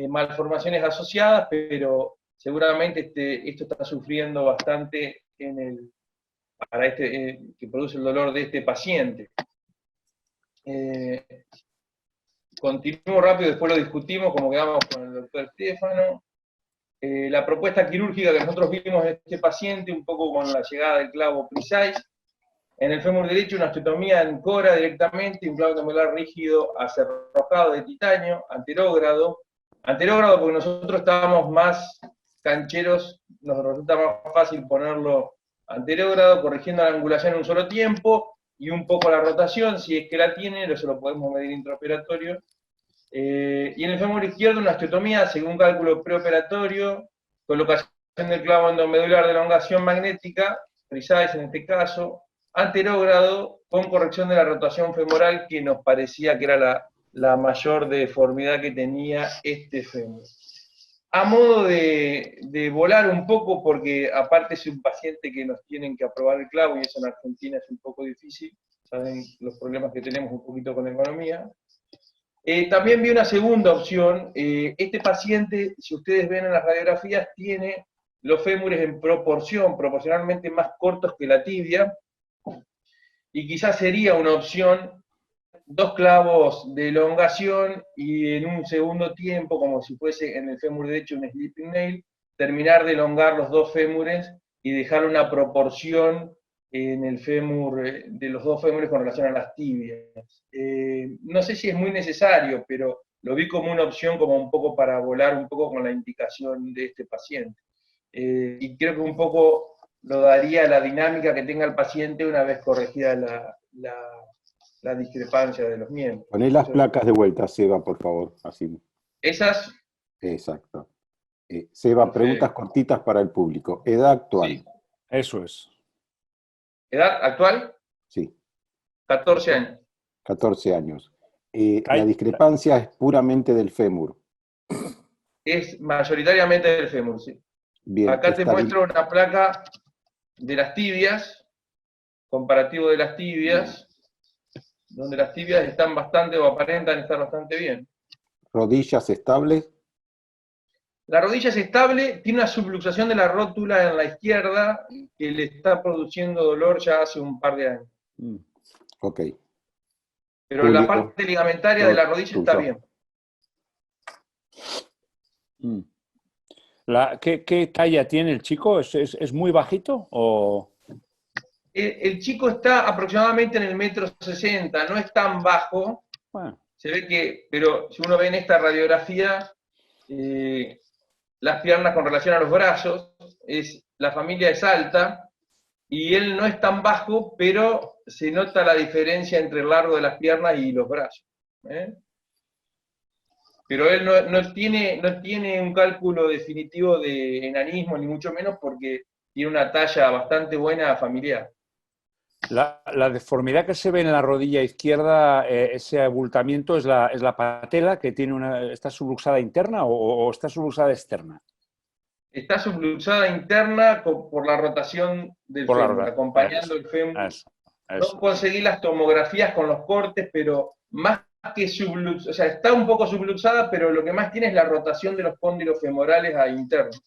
malformaciones asociadas, pero seguramente esto está sufriendo bastante que produce el dolor de este paciente. Continúo rápido, después lo discutimos, como quedamos con el doctor Stefano. la propuesta quirúrgica que nosotros vimos en este paciente, un poco con la llegada del clavo Precise, en el fémur derecho una osteotomía en cora directamente, un clavo endomedular rígido acerrojado de titanio, anterógrado porque nosotros estábamos más cancheros, nos resulta más fácil ponerlo anterógrado, corrigiendo la angulación en un solo tiempo, y un poco la rotación, si es que la tiene, eso lo podemos medir intraoperatorio. Y en el fémur izquierdo una osteotomía, según cálculo preoperatorio, colocación del clavo endomedular de elongación magnética, Precise en este caso, anterógrado, con corrección de la rotación femoral, que nos parecía que era la mayor deformidad que tenía este fémur. A modo de volar un poco, porque aparte es un paciente que nos tienen que aprobar el clavo, y eso en Argentina es un poco difícil, saben los problemas que tenemos un poquito con la economía. También vi una segunda opción. Este paciente, si ustedes ven en las radiografías, tiene los fémures en proporcionalmente más cortos que la tibia, y quizás sería una opción 2 clavos de elongación y en un segundo tiempo, como si fuese en el fémur derecho un sleeping nail, terminar de elongar los 2 fémures y dejar una proporción en el fémur, de los 2 fémures con relación a las tibias. No sé si es muy necesario, pero lo vi como una opción, como un poco para volar un poco con la indicación de este paciente. Y creo que un poco lo daría la dinámica que tenga el paciente una vez corregida la discrepancia de los miembros. Poné las placas de vuelta, Seba, por favor. Así. ¿Esas? Exacto. Seba, Perfecto. preguntas cortitas para el público. ¿Edad actual? Sí. Eso es. ¿Edad actual? Sí. 14 años. 14 años. La discrepancia es puramente del fémur. Es mayoritariamente del fémur, sí. Bien, acá te muestro una placa de las tibias, comparativo de las tibias, donde las tibias están bastante, o aparentan estar bastante bien. ¿Rodillas estables? La rodilla es estable, tiene una subluxación de la rótula en la izquierda que le está produciendo dolor ya hace un par de años. Ok. Pero la parte ligamentaria de la rodilla está bien. ¿Qué talla tiene el chico? ¿Es muy bajito o...? El chico está aproximadamente en el 1,60 m, no es tan bajo. Bueno. Se ve que, pero si uno ve en esta radiografía, las piernas con relación a los brazos, la familia es alta, y él no es tan bajo, pero se nota la diferencia entre el largo de las piernas y los brazos. Pero él no tiene un cálculo definitivo de enanismo, ni mucho menos, porque tiene una talla bastante buena familiar. La deformidad que se ve en la rodilla izquierda, ese abultamiento, es la patela que tiene ¿está subluxada interna o está subluxada externa? Está subluxada interna por la rotación del fémur, acompañando el fémur. No conseguí las tomografías con los cortes, pero más que subluxada, o sea, está un poco subluxada, pero lo que más tiene es la rotación de los cóndilos femorales a internos.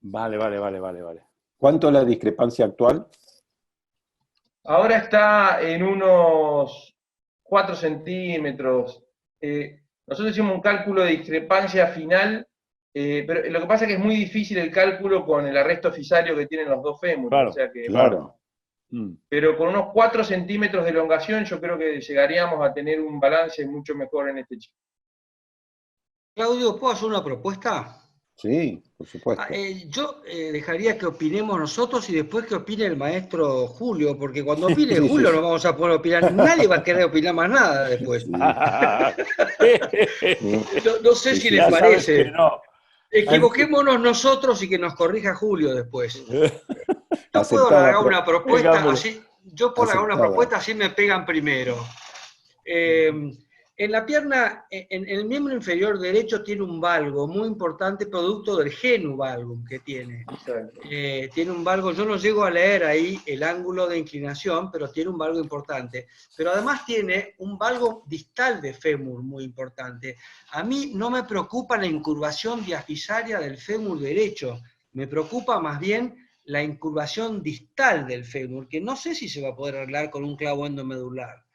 Vale. ¿Cuánto es la discrepancia actual? Ahora está en unos 4 centímetros. Nosotros hicimos un cálculo de discrepancia final, pero lo que pasa es que es muy difícil el cálculo con el arresto fisario que tienen los 2 fémures. Claro, o sea que, claro. Pero con unos 4 centímetros de elongación yo creo que llegaríamos a tener un balance mucho mejor en este chico. Claudio, ¿puedo hacer una propuesta? Sí, por supuesto. Yo dejaría que opinemos nosotros y después que opine el maestro Julio, porque cuando opine Julio no vamos a poder opinar, nadie va a querer opinar más nada después. No sé si les parece. No. Equivoquémonos nosotros y que nos corrija Julio después. Yo puedo largar una propuesta así. Yo puedo largar una propuesta así me pegan primero. En la pierna, en el miembro inferior derecho tiene un valgo muy importante, producto del genu valgum que tiene. Tiene un valgo, yo no llego a leer ahí el ángulo de inclinación, pero tiene un valgo importante. Pero además tiene un valgo distal de fémur muy importante. A mí no me preocupa la incurvación diafisaria del fémur derecho, me preocupa más bien la incurvación distal del fémur, que no sé si se va a poder arreglar con un clavo endomedular.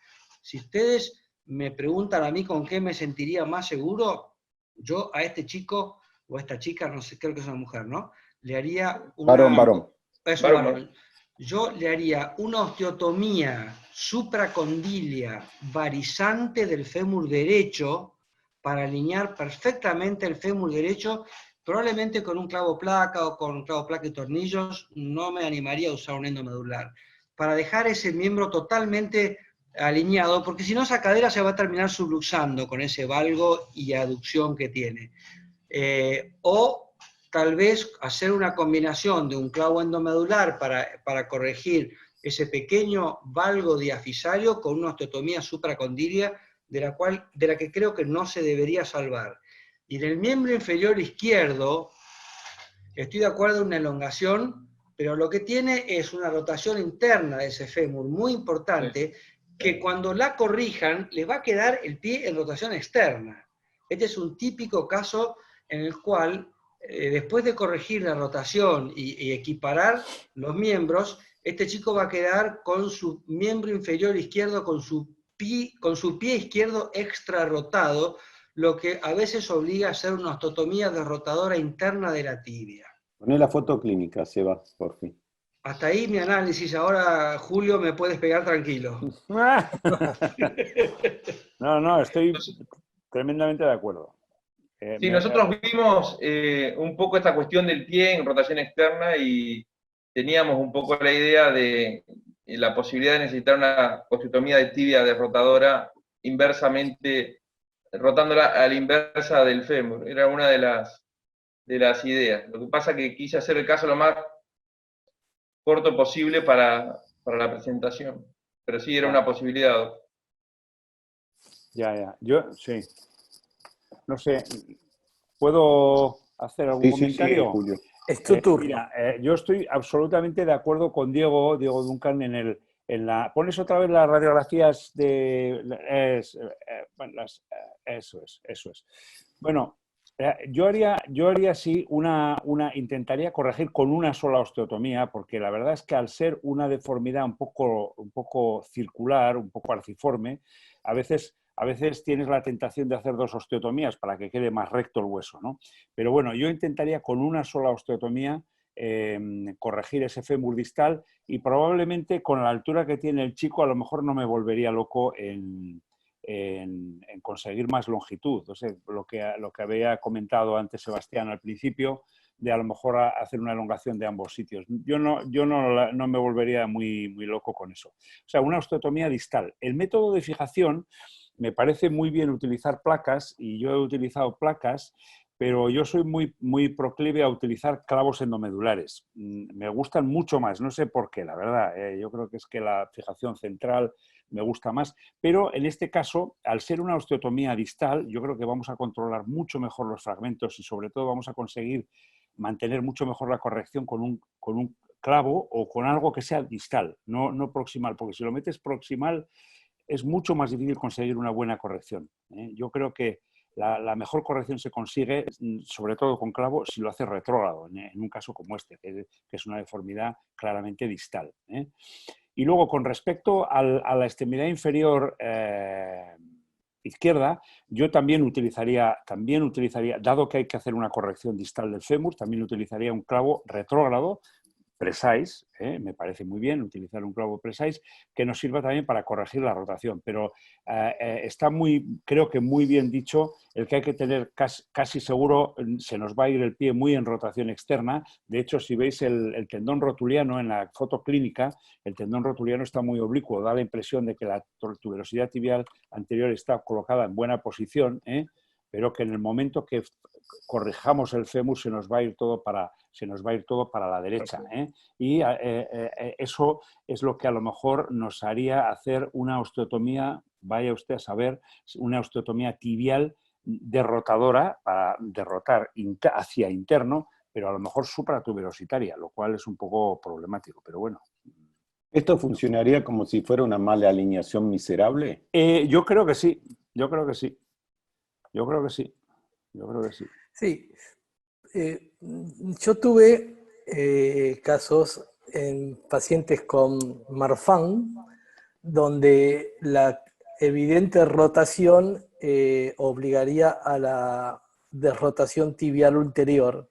Si ustedes me preguntan a mí con qué me sentiría más seguro, yo a este chico o a esta chica, no sé, creo que es una mujer, ¿no? Le haría Varón. Es un varón. Yo le haría una osteotomía supracondilia varizante del fémur derecho para alinear perfectamente el fémur derecho, probablemente con un clavo placa o con un clavo placa y tornillos. No me animaría a usar un endomedular, para dejar ese miembro totalmente alineado, porque si no esa cadera se va a terminar subluxando con ese valgo y aducción que tiene. O tal vez hacer una combinación de un clavo endomedular para corregir ese pequeño valgo diafisario con una osteotomía supracondilia de la que creo que no se debería salvar. Y en el miembro inferior izquierdo, estoy de acuerdo en una elongación, pero lo que tiene es una rotación interna de ese fémur muy importante, que cuando la corrijan, le va a quedar el pie en rotación externa. Este es un típico caso en el cual, después de corregir la rotación y equiparar los miembros, este chico va a quedar con su miembro inferior izquierdo, con su pie izquierdo extra rotado, lo que a veces obliga a hacer una osteotomía derrotadora interna de la tibia. Poné la foto clínica, Seba, por fin. Hasta ahí mi análisis. Ahora, Julio, me puedes pegar tranquilo. No, estoy tremendamente de acuerdo. Sí, nosotros vimos un poco esta cuestión del pie en rotación externa y teníamos un poco la idea de la posibilidad de necesitar una osteotomía de tibia derrotadora inversamente, rotándola a la inversa del fémur. Era una de las ideas. Lo que pasa es que quise hacer el caso lo más corto posible para la presentación. Pero sí era una posibilidad. Ya. Yo, sí. No sé, ¿puedo hacer algún comentario? Sí, Julio. Es tu turno. Mira, yo estoy absolutamente de acuerdo con Diego Duncan en la... ¿Pones otra vez las radiografías de... eso es. Bueno, yo haría sí intentaría corregir con una sola osteotomía, porque la verdad es que al ser una deformidad un poco circular, un poco arciforme, a veces tienes la tentación de hacer 2 osteotomías para que quede más recto el hueso, ¿no? Pero bueno, yo intentaría con una sola osteotomía corregir ese fémur distal, y probablemente con la altura que tiene el chico a lo mejor no me volvería loco en conseguir más longitud. O sea, lo que había comentado antes Sebastián al principio, de a lo mejor hacer una elongación de ambos sitios. Yo no me volvería muy loco con eso. O sea, una osteotomía distal. El método de fijación, me parece muy bien utilizar placas, y yo he utilizado placas, pero yo soy muy proclive a utilizar clavos endomedulares. Me gustan mucho más, no sé por qué, la verdad. Yo creo que es que la fijación central me gusta más, pero en este caso, al ser una osteotomía distal, yo creo que vamos a controlar mucho mejor los fragmentos y sobre todo vamos a conseguir mantener mucho mejor la corrección con un clavo o con algo que sea distal, no proximal, porque si lo metes proximal es mucho más difícil conseguir una buena corrección. Yo creo que la mejor corrección se consigue, sobre todo con clavo, si lo hace retrógrado, en un caso como este, que es una deformidad claramente distal. Y luego, con respecto a la extremidad inferior izquierda, yo también utilizaría, dado que hay que hacer una corrección distal del fémur, también utilizaría un clavo retrógrado, precise, me parece muy bien utilizar un clavo precise, que nos sirva también para corregir la rotación, pero está creo que muy bien dicho el que hay que tener casi seguro, se nos va a ir el pie muy en rotación externa. De hecho, si veis el tendón rotuliano en la foto clínica, el tendón rotuliano está muy oblicuo, da la impresión de que la tuberosidad tibial anterior está colocada en buena posición, pero que en el momento que corrijamos el fémur se nos va a ir todo para la derecha. Y eso es lo que a lo mejor nos haría hacer una osteotomía, vaya usted a saber, una osteotomía tibial derrotadora, para derrotar hacia interno, pero a lo mejor supratuberositaria, lo cual es un poco problemático, pero bueno. ¿Esto funcionaría como si fuera una mala alineación miserable? Yo creo que sí. Sí, yo tuve casos en pacientes con Marfan, donde la evidente rotación obligaría a la desrotación tibial ulterior.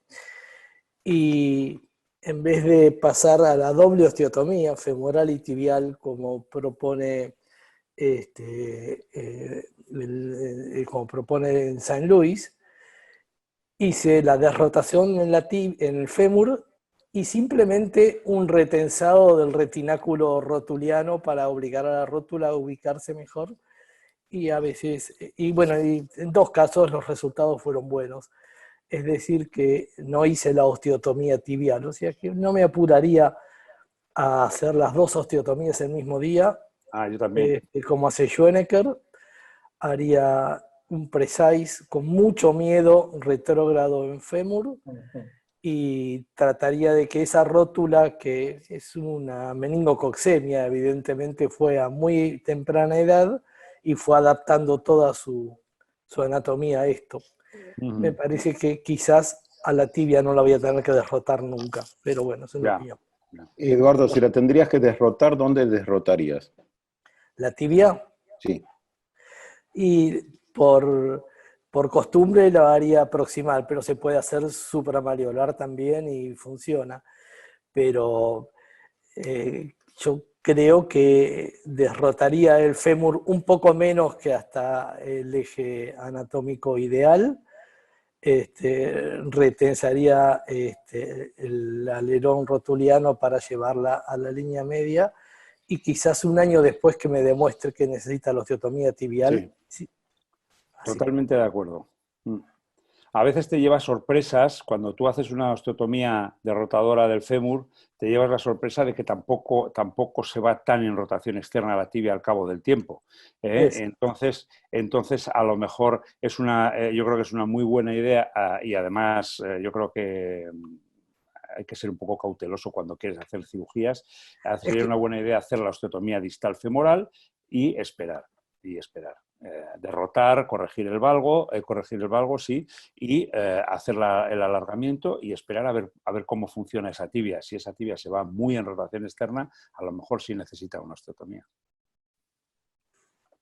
Y en vez de pasar a la doble osteotomía femoral y tibial, como propone, como propone en San Luis, hice la desrotación en el fémur y simplemente un retensado del retináculo rotuliano para obligar a la rótula a ubicarse mejor. Y a veces, y bueno, y en 2 casos los resultados fueron buenos. Es decir, que no hice la osteotomía tibial, o sea que no me apuraría a hacer las 2 osteotomías el mismo día. Yo también. Como hace Schoenecker, haría un precise con mucho miedo retrógrado en fémur y trataría de que esa rótula, que es una meningococcemia, evidentemente fue a muy temprana edad y fue adaptando toda su anatomía a esto. Me parece que quizás a la tibia no la voy a tener que derrotar nunca, pero bueno, eso es mi opinión. Eduardo, si la tendrías que derrotar, ¿dónde derrotarías? ¿La tibia? Sí. Y por costumbre lo haría proximal, pero se puede hacer supramalleolar también y funciona. Pero yo creo que derrotaría el fémur un poco menos que hasta el eje anatómico ideal. Retensaría el alerón rotuliano para llevarla a la línea media y quizás un año después que me demuestre que necesita la osteotomía tibial. Sí. Totalmente de acuerdo. A veces te llevas sorpresas, cuando tú haces una osteotomía derrotadora del fémur, te llevas la sorpresa de que tampoco se va tan en rotación externa la tibia al cabo del tiempo. Entonces, a lo mejor yo creo que es una muy buena idea y además yo creo que hay que ser un poco cauteloso cuando quieres hacer cirugías. Sería una buena idea hacer la osteotomía distal femoral y esperar. Derrotar, corregir el valgo, sí, y hacer el alargamiento y esperar a ver cómo funciona esa tibia. Si esa tibia se va muy en rotación externa, a lo mejor sí necesita una osteotomía.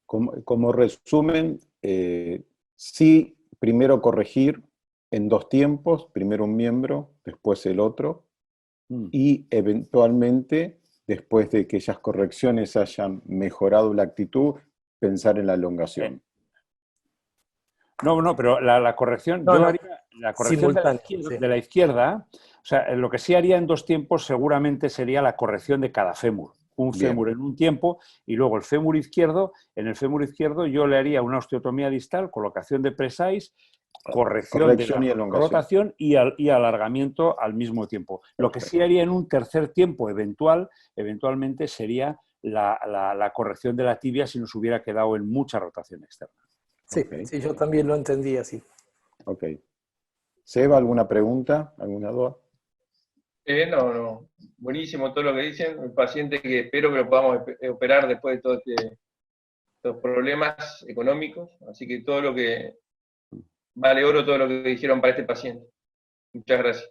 Como resumen, sí, primero corregir en 2 tiempos, primero un miembro, después el otro, y eventualmente, después de que esas correcciones hayan mejorado la actitud, pensar en la elongación. No, pero la corrección, yo haría la corrección de la izquierda, o sea, lo que sí haría en 2 tiempos seguramente sería la corrección de cada fémur. Un fémur en un tiempo y luego el fémur izquierdo. En el fémur izquierdo yo le haría una osteotomía distal, colocación de precise, corrección de la rotación y alargamiento al mismo tiempo. Lo que sí haría en un tercer tiempo eventualmente sería la corrección de la tibia si nos hubiera quedado en mucha rotación externa. Sí, sí, yo también lo entendí así. Ok. Seba, ¿alguna pregunta? ¿Alguna duda? No. Buenísimo todo lo que dicen. Un paciente que espero que lo podamos operar después de todos estos problemas económicos. Así que vale oro todo lo que dijeron para este paciente. Muchas gracias.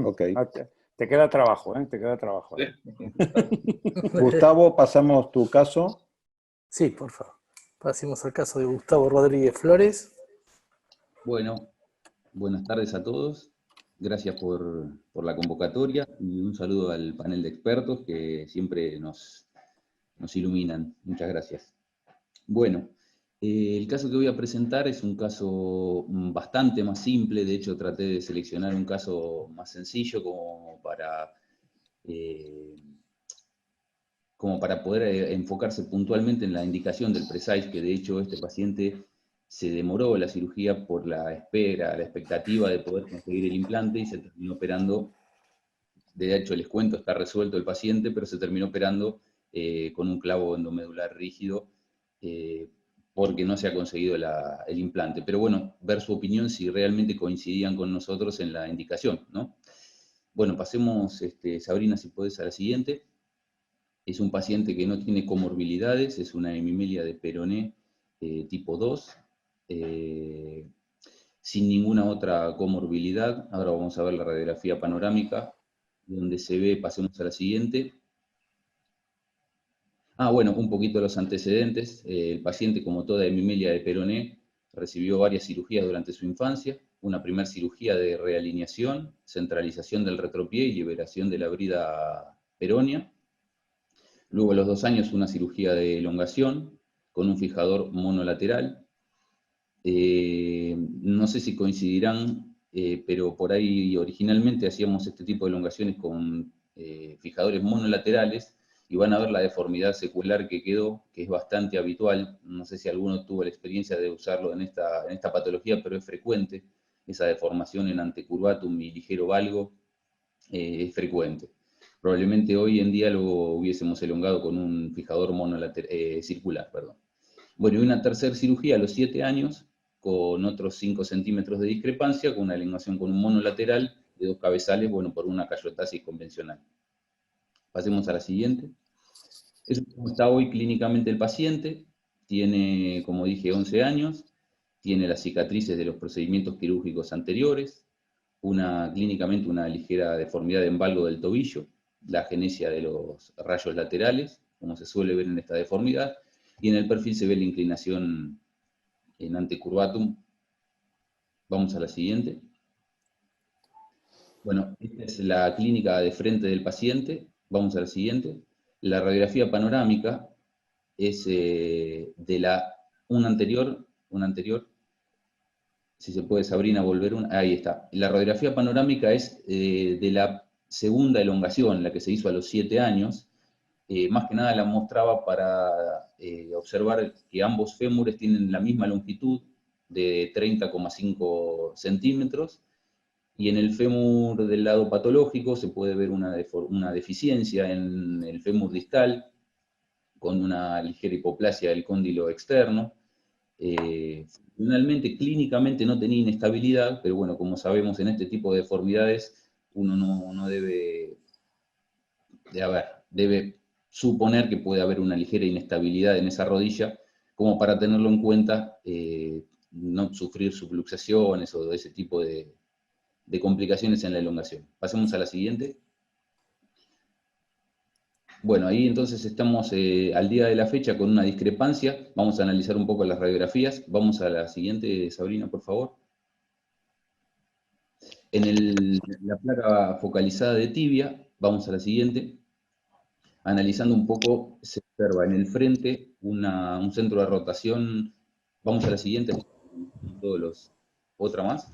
Okay. Te queda trabajo, Te queda trabajo. Gustavo, pasamos tu caso. Sí, por favor. Pasemos al caso de Gustavo Rodríguez Flores. Bueno, buenas tardes a todos. Gracias por la convocatoria y un saludo al panel de expertos que siempre nos iluminan. Muchas gracias. Bueno, el caso que voy a presentar es un caso bastante más simple. De hecho, traté de seleccionar un caso más sencillo como para poder enfocarse puntualmente en la indicación del precise, que de hecho este paciente se demoró la cirugía por la expectativa de poder conseguir el implante y se terminó operando. De hecho, les cuento, está resuelto el paciente, pero se terminó operando con un clavo endomedular rígido porque no se ha conseguido el implante. Pero bueno, ver su opinión si realmente coincidían con nosotros en la indicación, ¿no? Bueno, pasemos, Sabrina, si podés, a la siguiente. Es un paciente que no tiene comorbilidades, es una hemimelia de peroné tipo 2, sin ninguna otra comorbilidad. Ahora vamos a ver la radiografía panorámica, donde se ve, pasemos a la siguiente. Bueno, un poquito los antecedentes. El paciente, como toda hemimelia de peroné, recibió varias cirugías durante su infancia, una primera cirugía de realineación, centralización del retropié y liberación de la brida peronea. Luego a los 2 años una cirugía de elongación con un fijador monolateral. No sé si coincidirán, pero por ahí originalmente hacíamos este tipo de elongaciones con fijadores monolaterales, y van a ver la deformidad secular que quedó, que es bastante habitual. No sé si alguno tuvo la experiencia de usarlo en esta patología, pero es frecuente. Esa deformación en antecurvatum y ligero valgo es frecuente. Probablemente hoy en día lo hubiésemos elongado con un fijador circular. Bueno, y una tercera cirugía a los 7 años, con otros 5 centímetros de discrepancia, con una elongación con un monolateral de 2 cabezales, bueno, por una cayotasis convencional. Pasemos a la siguiente. Eso es como está hoy clínicamente el paciente. Tiene, como dije, 11 años. Tiene las cicatrices de los procedimientos quirúrgicos anteriores. Clínicamente una ligera deformidad de embalgo del tobillo. La agenesia de los rayos laterales, como se suele ver en esta deformidad. Y en el perfil se ve la inclinación en antecurvatum. Vamos a la siguiente. Bueno, esta es la clínica de frente del paciente. Vamos a la siguiente. La radiografía panorámica es de una anterior, si se puede, Sabrina, volver ahí está. La radiografía panorámica es de la segunda elongación, la que se hizo a los 7 años. Más que nada la mostraba para observar que ambos fémures tienen la misma longitud de 30,5 centímetros, y en el fémur del lado patológico se puede ver una deficiencia en el fémur distal, con una ligera hipoplasia del cóndilo externo. Funcionalmente, clínicamente no tenía inestabilidad, pero bueno, como sabemos, en este tipo de deformidades uno no debe suponer que puede haber una ligera inestabilidad en esa rodilla, como para tenerlo en cuenta, no sufrir subluxaciones o ese tipo de complicaciones en la elongación. Pasemos a la siguiente. Bueno, ahí entonces estamos al día de la fecha con una discrepancia. Vamos a analizar un poco las radiografías. Vamos a la siguiente, Sabrina, por favor. En la placa focalizada de tibia, vamos a la siguiente. Analizando un poco, se observa en el frente un centro de rotación. Vamos a la siguiente. Otra más.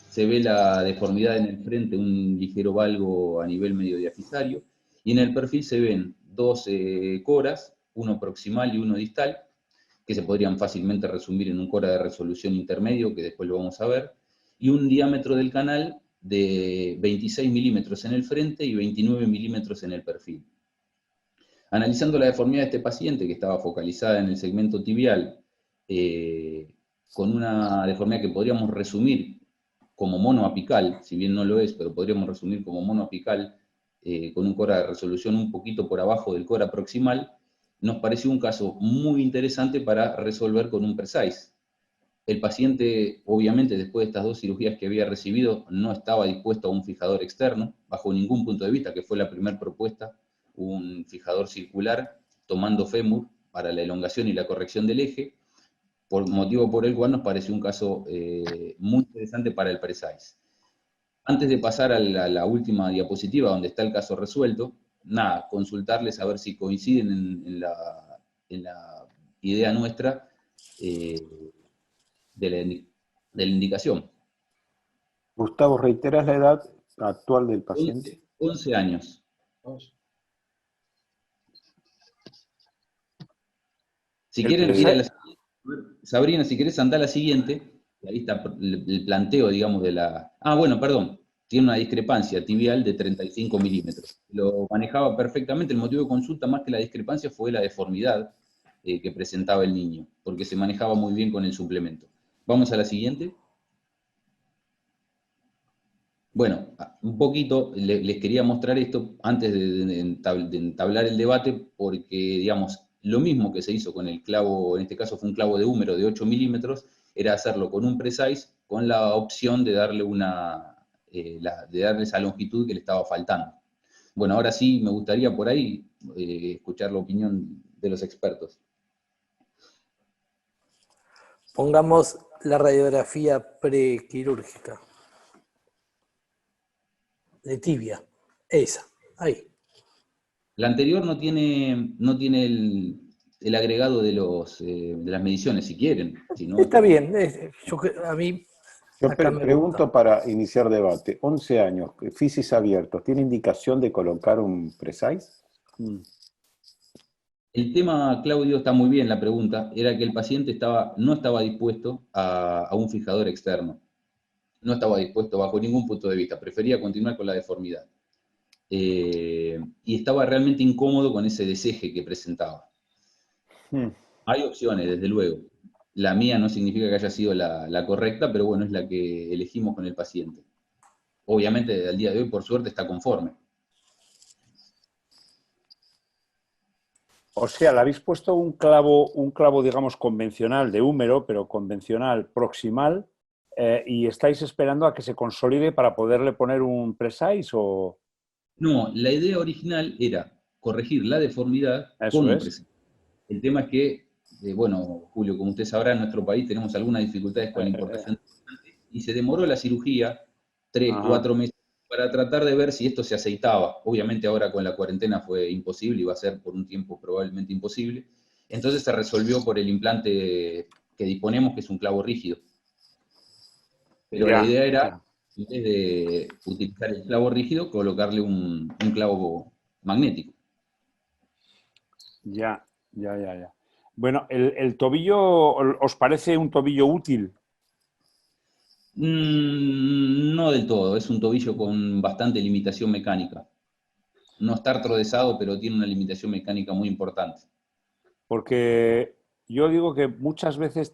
Se ve la deformidad en el frente, un ligero valgo a nivel medio diafisario, y en el perfil se ven 2 coras, uno proximal y uno distal, que se podrían fácilmente resumir en un cora de resolución intermedio, que después lo vamos a ver, y un diámetro del canal de 26 milímetros en el frente y 29 milímetros en el perfil. Analizando la deformidad de este paciente, que estaba focalizada en el segmento tibial, con una deformidad que podríamos resumir como monoapical, si bien no lo es, pero podríamos resumir como monoapical, con un cora de resolución un poquito por abajo del cora proximal, nos pareció un caso muy interesante para resolver con un precise. El paciente, obviamente, después de estas 2 cirugías que había recibido, no estaba dispuesto a un fijador externo, bajo ningún punto de vista, que fue la primera propuesta, un fijador circular, tomando fémur para la elongación y la corrección del eje, motivo por el cual nos pareció un caso muy interesante para el precise. Antes de pasar a la última diapositiva, donde está el caso resuelto, nada, consultarles a ver si coinciden en la idea nuestra de la indicación. Gustavo, ¿reiteras la edad actual del paciente? 11 años. Si quieren, Sabrina, si querés andar a la siguiente, ahí está el planteo, digamos, de la... Ah, bueno, perdón, tiene una discrepancia tibial de 35 milímetros. Lo manejaba perfectamente, el motivo de consulta más que la discrepancia fue la deformidad que presentaba el niño, porque se manejaba muy bien con el suplemento. Vamos a la siguiente. Bueno, un poquito les quería mostrar esto antes de entablar el debate, porque, digamos, lo mismo que se hizo con el clavo, en este caso fue un clavo de húmero de 8 milímetros, era hacerlo con un precise, con la opción de darle esa longitud que le estaba faltando. Bueno, ahora sí me gustaría por ahí escuchar la opinión de los expertos. Pongamos la radiografía prequirúrgica de tibia, esa, ahí. La anterior no tiene el agregado de las mediciones, si quieren. Si no, Está bien, a mí... Yo pregunto para iniciar debate. 11 años, fisis abiertos, ¿tiene indicación de colocar un precise? El tema, Claudio, está muy bien la pregunta, era que el paciente no estaba dispuesto a un fijador externo. No estaba dispuesto bajo ningún punto de vista, prefería continuar con la deformidad. Y estaba realmente incómodo con ese deseje que presentaba. Hay opciones, desde luego. La mía no significa que haya sido la correcta, pero bueno, es la que elegimos con el paciente. Obviamente, al día de hoy, por suerte, está conforme. O sea, le habéis puesto un clavo, digamos, convencional de húmero, pero convencional proximal, y estáis esperando a que se consolide para poderle poner un precise o... No, la idea original era corregir la deformidad Eso con un es. precise. El tema es que, bueno, Julio, como usted sabrá, en nuestro país tenemos algunas dificultades con la importación y se demoró la cirugía 3, 4 meses para tratar de ver si esto se aceitaba. Obviamente ahora con la cuarentena fue imposible y va a ser por un tiempo probablemente imposible. Entonces se resolvió por el implante que disponemos, que es un clavo rígido. Pero la idea era, en vez de utilizar el clavo rígido, colocarle un clavo magnético. Ya. Bueno, ¿el tobillo os parece un tobillo útil? No del todo, es un tobillo con bastante limitación mecánica. No está artrodesado, pero tiene una limitación mecánica muy importante. Porque yo digo que muchas veces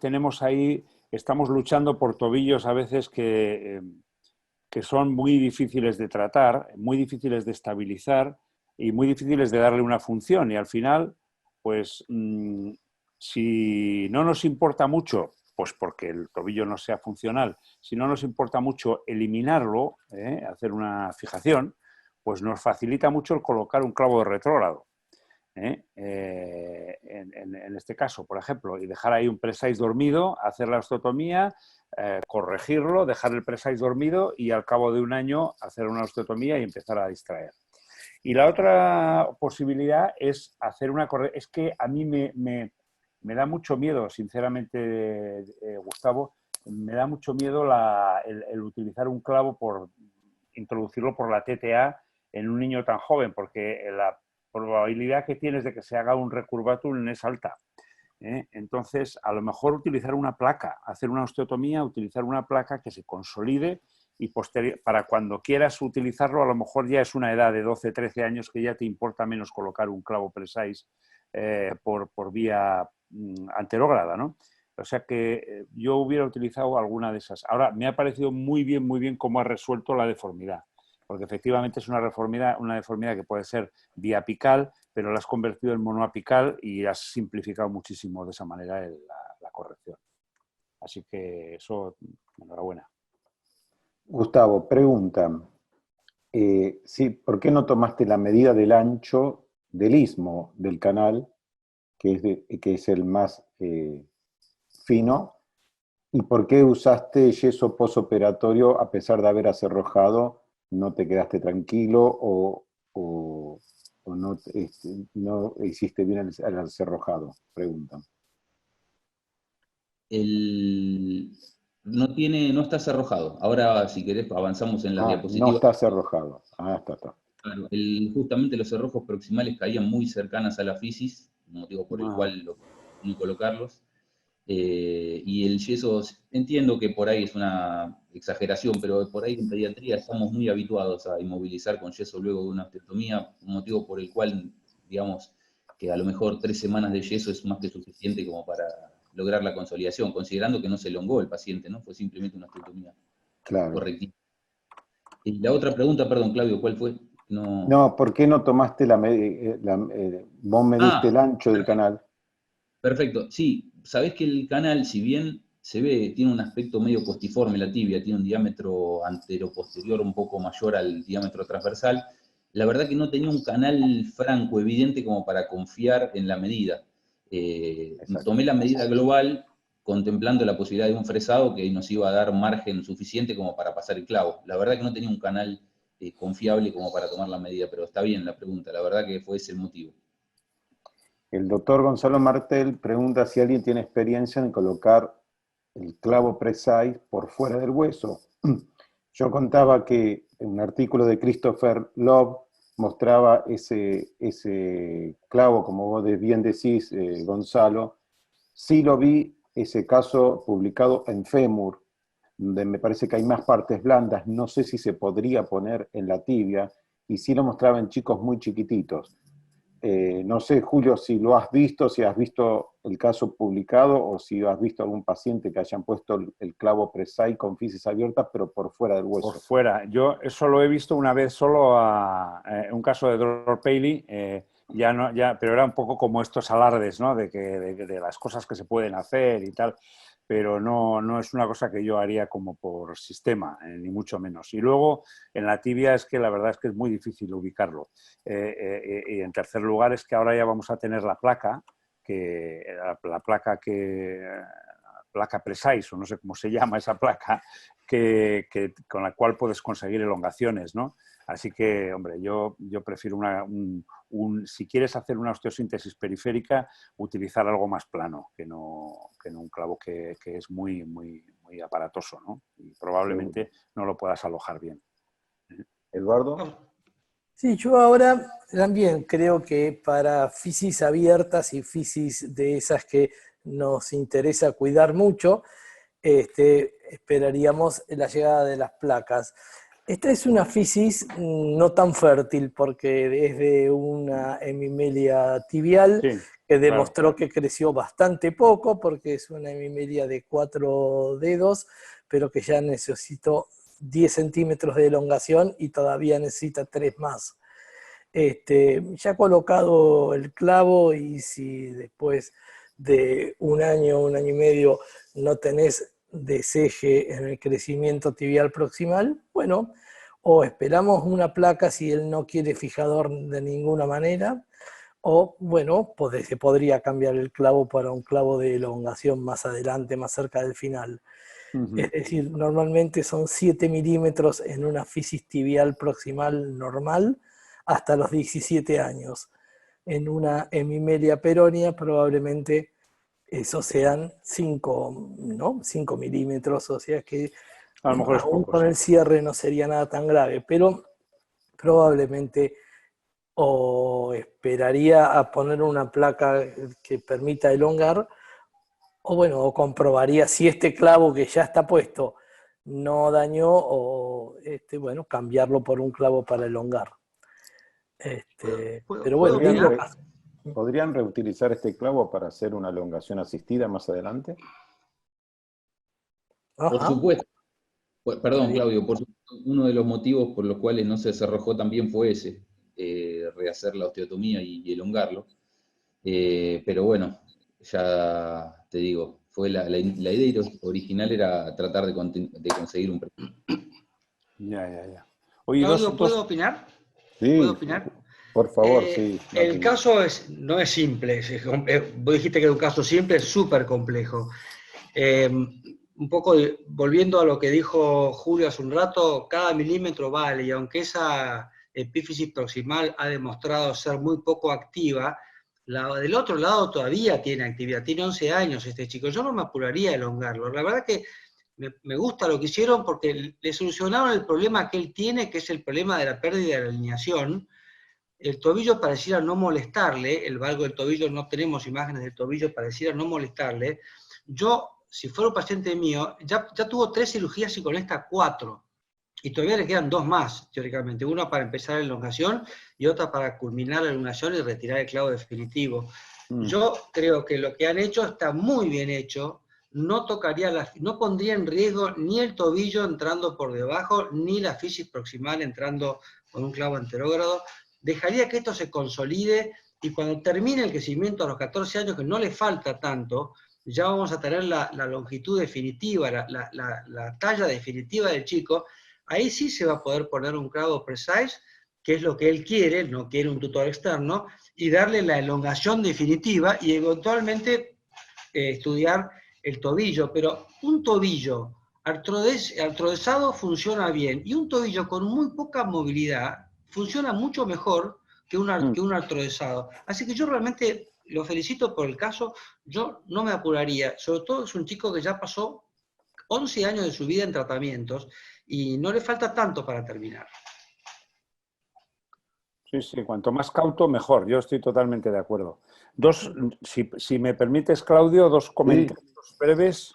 estamos luchando por tobillos a veces que son muy difíciles de tratar, muy difíciles de estabilizar y muy difíciles de darle una función. Y al final, pues, si no nos importa mucho, pues porque el tobillo no sea funcional, si no nos importa mucho eliminarlo, hacer una fijación, pues nos facilita mucho el colocar un clavo de retrógrado. En este caso, por ejemplo, y dejar ahí un precise dormido, hacer la osteotomía, corregirlo, dejar el precise dormido y al cabo de un año hacer una osteotomía y empezar a distraer. Y la otra posibilidad es hacer una corrección. Es que a mí me da mucho miedo, sinceramente, Gustavo, me da mucho miedo el utilizar un clavo introducirlo por la TTA en un niño tan joven, porque la probabilidad que tienes de que se haga un recurvatum es alta. Entonces, a lo mejor utilizar una placa, hacer una osteotomía, utilizar una placa que se consolide y para cuando quieras utilizarlo, a lo mejor ya es una edad de 12, 13 años que ya te importa menos colocar un clavo precise por vía anterógrada, ¿no? O sea que yo hubiera utilizado alguna de esas. Ahora, me ha parecido muy bien cómo ha resuelto la deformidad, porque efectivamente es una deformidad que puede ser biapical, pero la has convertido en monoapical y has simplificado muchísimo de esa manera la corrección. Así que eso, enhorabuena. Gustavo, pregunta, sí, ¿por qué no tomaste la medida del ancho del istmo del canal, que es el más fino, y por qué usaste yeso posoperatorio a pesar de haber acerrojado? ¿No te quedaste tranquilo o no hiciste bien el acerrojado? Preguntan. No está cerrojado. Ahora, si querés, avanzamos en las diapositivas. No está cerrojado. Está. Claro, justamente los cerrojos proximales caían muy cercanas a la fisis, motivo por el cual no colocarlos. Y el yeso, entiendo que por ahí es una exageración, pero por ahí en pediatría estamos muy habituados a inmovilizar con yeso luego de una osteotomía, motivo por el cual, digamos, que a lo mejor 3 semanas de yeso es más que suficiente como para lograr la consolidación, considerando que no se elongó el paciente, ¿no? Fue simplemente una osteotomía correctiva. Y la otra pregunta, perdón, Claudio, ¿cuál fue? No, ¿por qué no tomaste vos mediste el ancho del canal? Perfecto, sí, sabés que el canal, si bien se ve, tiene un aspecto medio postiforme la tibia, tiene un diámetro antero-posterior un poco mayor al diámetro transversal, la verdad que no tenía un canal franco, evidente, como para confiar en la medida. Tomé la medida global contemplando la posibilidad de un fresado que nos iba a dar margen suficiente como para pasar el clavo. La verdad que no tenía un canal confiable como para tomar la medida, pero está bien la pregunta, la verdad que fue ese el motivo. El doctor Gonzalo Martel pregunta si alguien tiene experiencia en colocar el clavo precise por fuera del hueso. Yo contaba que en un artículo de Christopher Love mostraba ese clavo, como vos bien decís, Gonzalo. Sí lo vi, ese caso publicado en Fémur, donde me parece que hay más partes blandas, no sé si se podría poner en la tibia, y sí lo mostraba en chicos muy chiquititos. No sé, Julio, si lo has visto, si has visto el caso publicado, o si has visto algún paciente que hayan puesto el clavo precise con fisis abiertas, pero por fuera del hueso. Por fuera. Yo eso lo he visto una vez solo un caso de Dror Paley, pero era un poco como estos alardes, ¿no? de las cosas que se pueden hacer y tal, pero no es una cosa que yo haría como por sistema, ni mucho menos. Y luego en la tibia es que la verdad es que es muy difícil ubicarlo. Y en tercer lugar es que ahora ya vamos a tener la placa, placa precise, o no sé cómo se llama esa placa, con la cual puedes conseguir elongaciones, ¿no? Así que, hombre, yo prefiero si quieres hacer una osteosíntesis periférica, utilizar algo más plano, que no un clavo que es muy, muy, muy aparatoso, ¿no? Y probablemente no lo puedas alojar bien. ¿Eduardo? Sí, yo ahora también creo que para fisis abiertas y fisis de esas que nos interesa cuidar mucho, esperaríamos la llegada de las placas. Esta es una fisis no tan fértil porque es de una hemimelia tibial, sí, que demostró que creció bastante poco porque es una hemimelia de 4 dedos, pero que ya necesitó 10 centímetros de elongación y todavía necesita 3 más. Ya colocado el clavo, y si después de un año y medio no tenés deseje en el crecimiento tibial proximal, bueno, o esperamos una placa si él no quiere fijador de ninguna manera, o bueno, se podría cambiar el clavo para un clavo de elongación más adelante, más cerca del final. Es decir, normalmente son 7 milímetros en una fisis tibial proximal normal hasta los 17 años. En una hemimelia peronea probablemente esos sean 5 milímetros, o sea que a lo mejor es aún poco, con sí. el cierre no sería nada tan grave, pero probablemente o esperaría a poner una placa que permita elongar, o bueno, o comprobaría si este clavo que ya está puesto no dañó, o bueno, cambiarlo por un clavo para elongar. Pero bueno, ¿Podrían reutilizar este clavo para hacer una elongación asistida más adelante? Por supuesto. Perdón, Claudio, por supuesto, uno de los motivos por los cuales no se cerrojó también fue ese, rehacer la osteotomía y elongarlo. Pero bueno, ya te digo, la idea original era tratar de conseguir un precio. Ya. Oye, Claudio, ¿puedo opinar? Sí, ¿Puedo opinar? por favor, sí. El caso no es simple. Vos dijiste que era un caso simple, es súper complejo. Un poco volviendo a lo que dijo Julio hace un rato, cada milímetro vale, y aunque esa epífisis proximal ha demostrado ser muy poco activa, la del otro lado todavía tiene actividad, tiene 11 años este chico, yo no me apuraría a elongarlo. La verdad que me gusta lo que hicieron porque le solucionaron el problema que él tiene, que es el problema de la pérdida de la alineación. El tobillo pareciera no molestarle, el valgo del tobillo, no tenemos imágenes del tobillo, pareciera no molestarle. Yo, si fuera un paciente mío, ya tuvo 3 cirugías y con esta 4. Y todavía le quedan 2 más, teóricamente. Una para empezar la elongación y otra para culminar la elongación y retirar el clavo definitivo. Yo creo que lo que han hecho está muy bien hecho. No pondría en riesgo ni el tobillo entrando por debajo, ni la fisis proximal entrando con un clavo anterógrado. Dejaría que esto se consolide y cuando termine el crecimiento a los 14 años, que no le falta tanto, ya vamos a tener la longitud definitiva, la talla definitiva del chico. Ahí sí se va a poder poner un clavo precise qué es lo que él quiere, no quiere un tutor externo, y darle la elongación definitiva y eventualmente estudiar el tobillo. Pero un tobillo artrodesado funciona bien, y un tobillo con muy poca movilidad funciona mucho mejor que un artrodesado. Así que yo realmente lo felicito por el caso, yo no me apuraría, sobre todo es un chico que ya pasó 11 años de su vida en tratamientos y no le falta tanto para terminar. Sí, sí, cuanto más cauto, mejor. Yo estoy totalmente de acuerdo. Si me permites, Claudio, dos comentarios breves.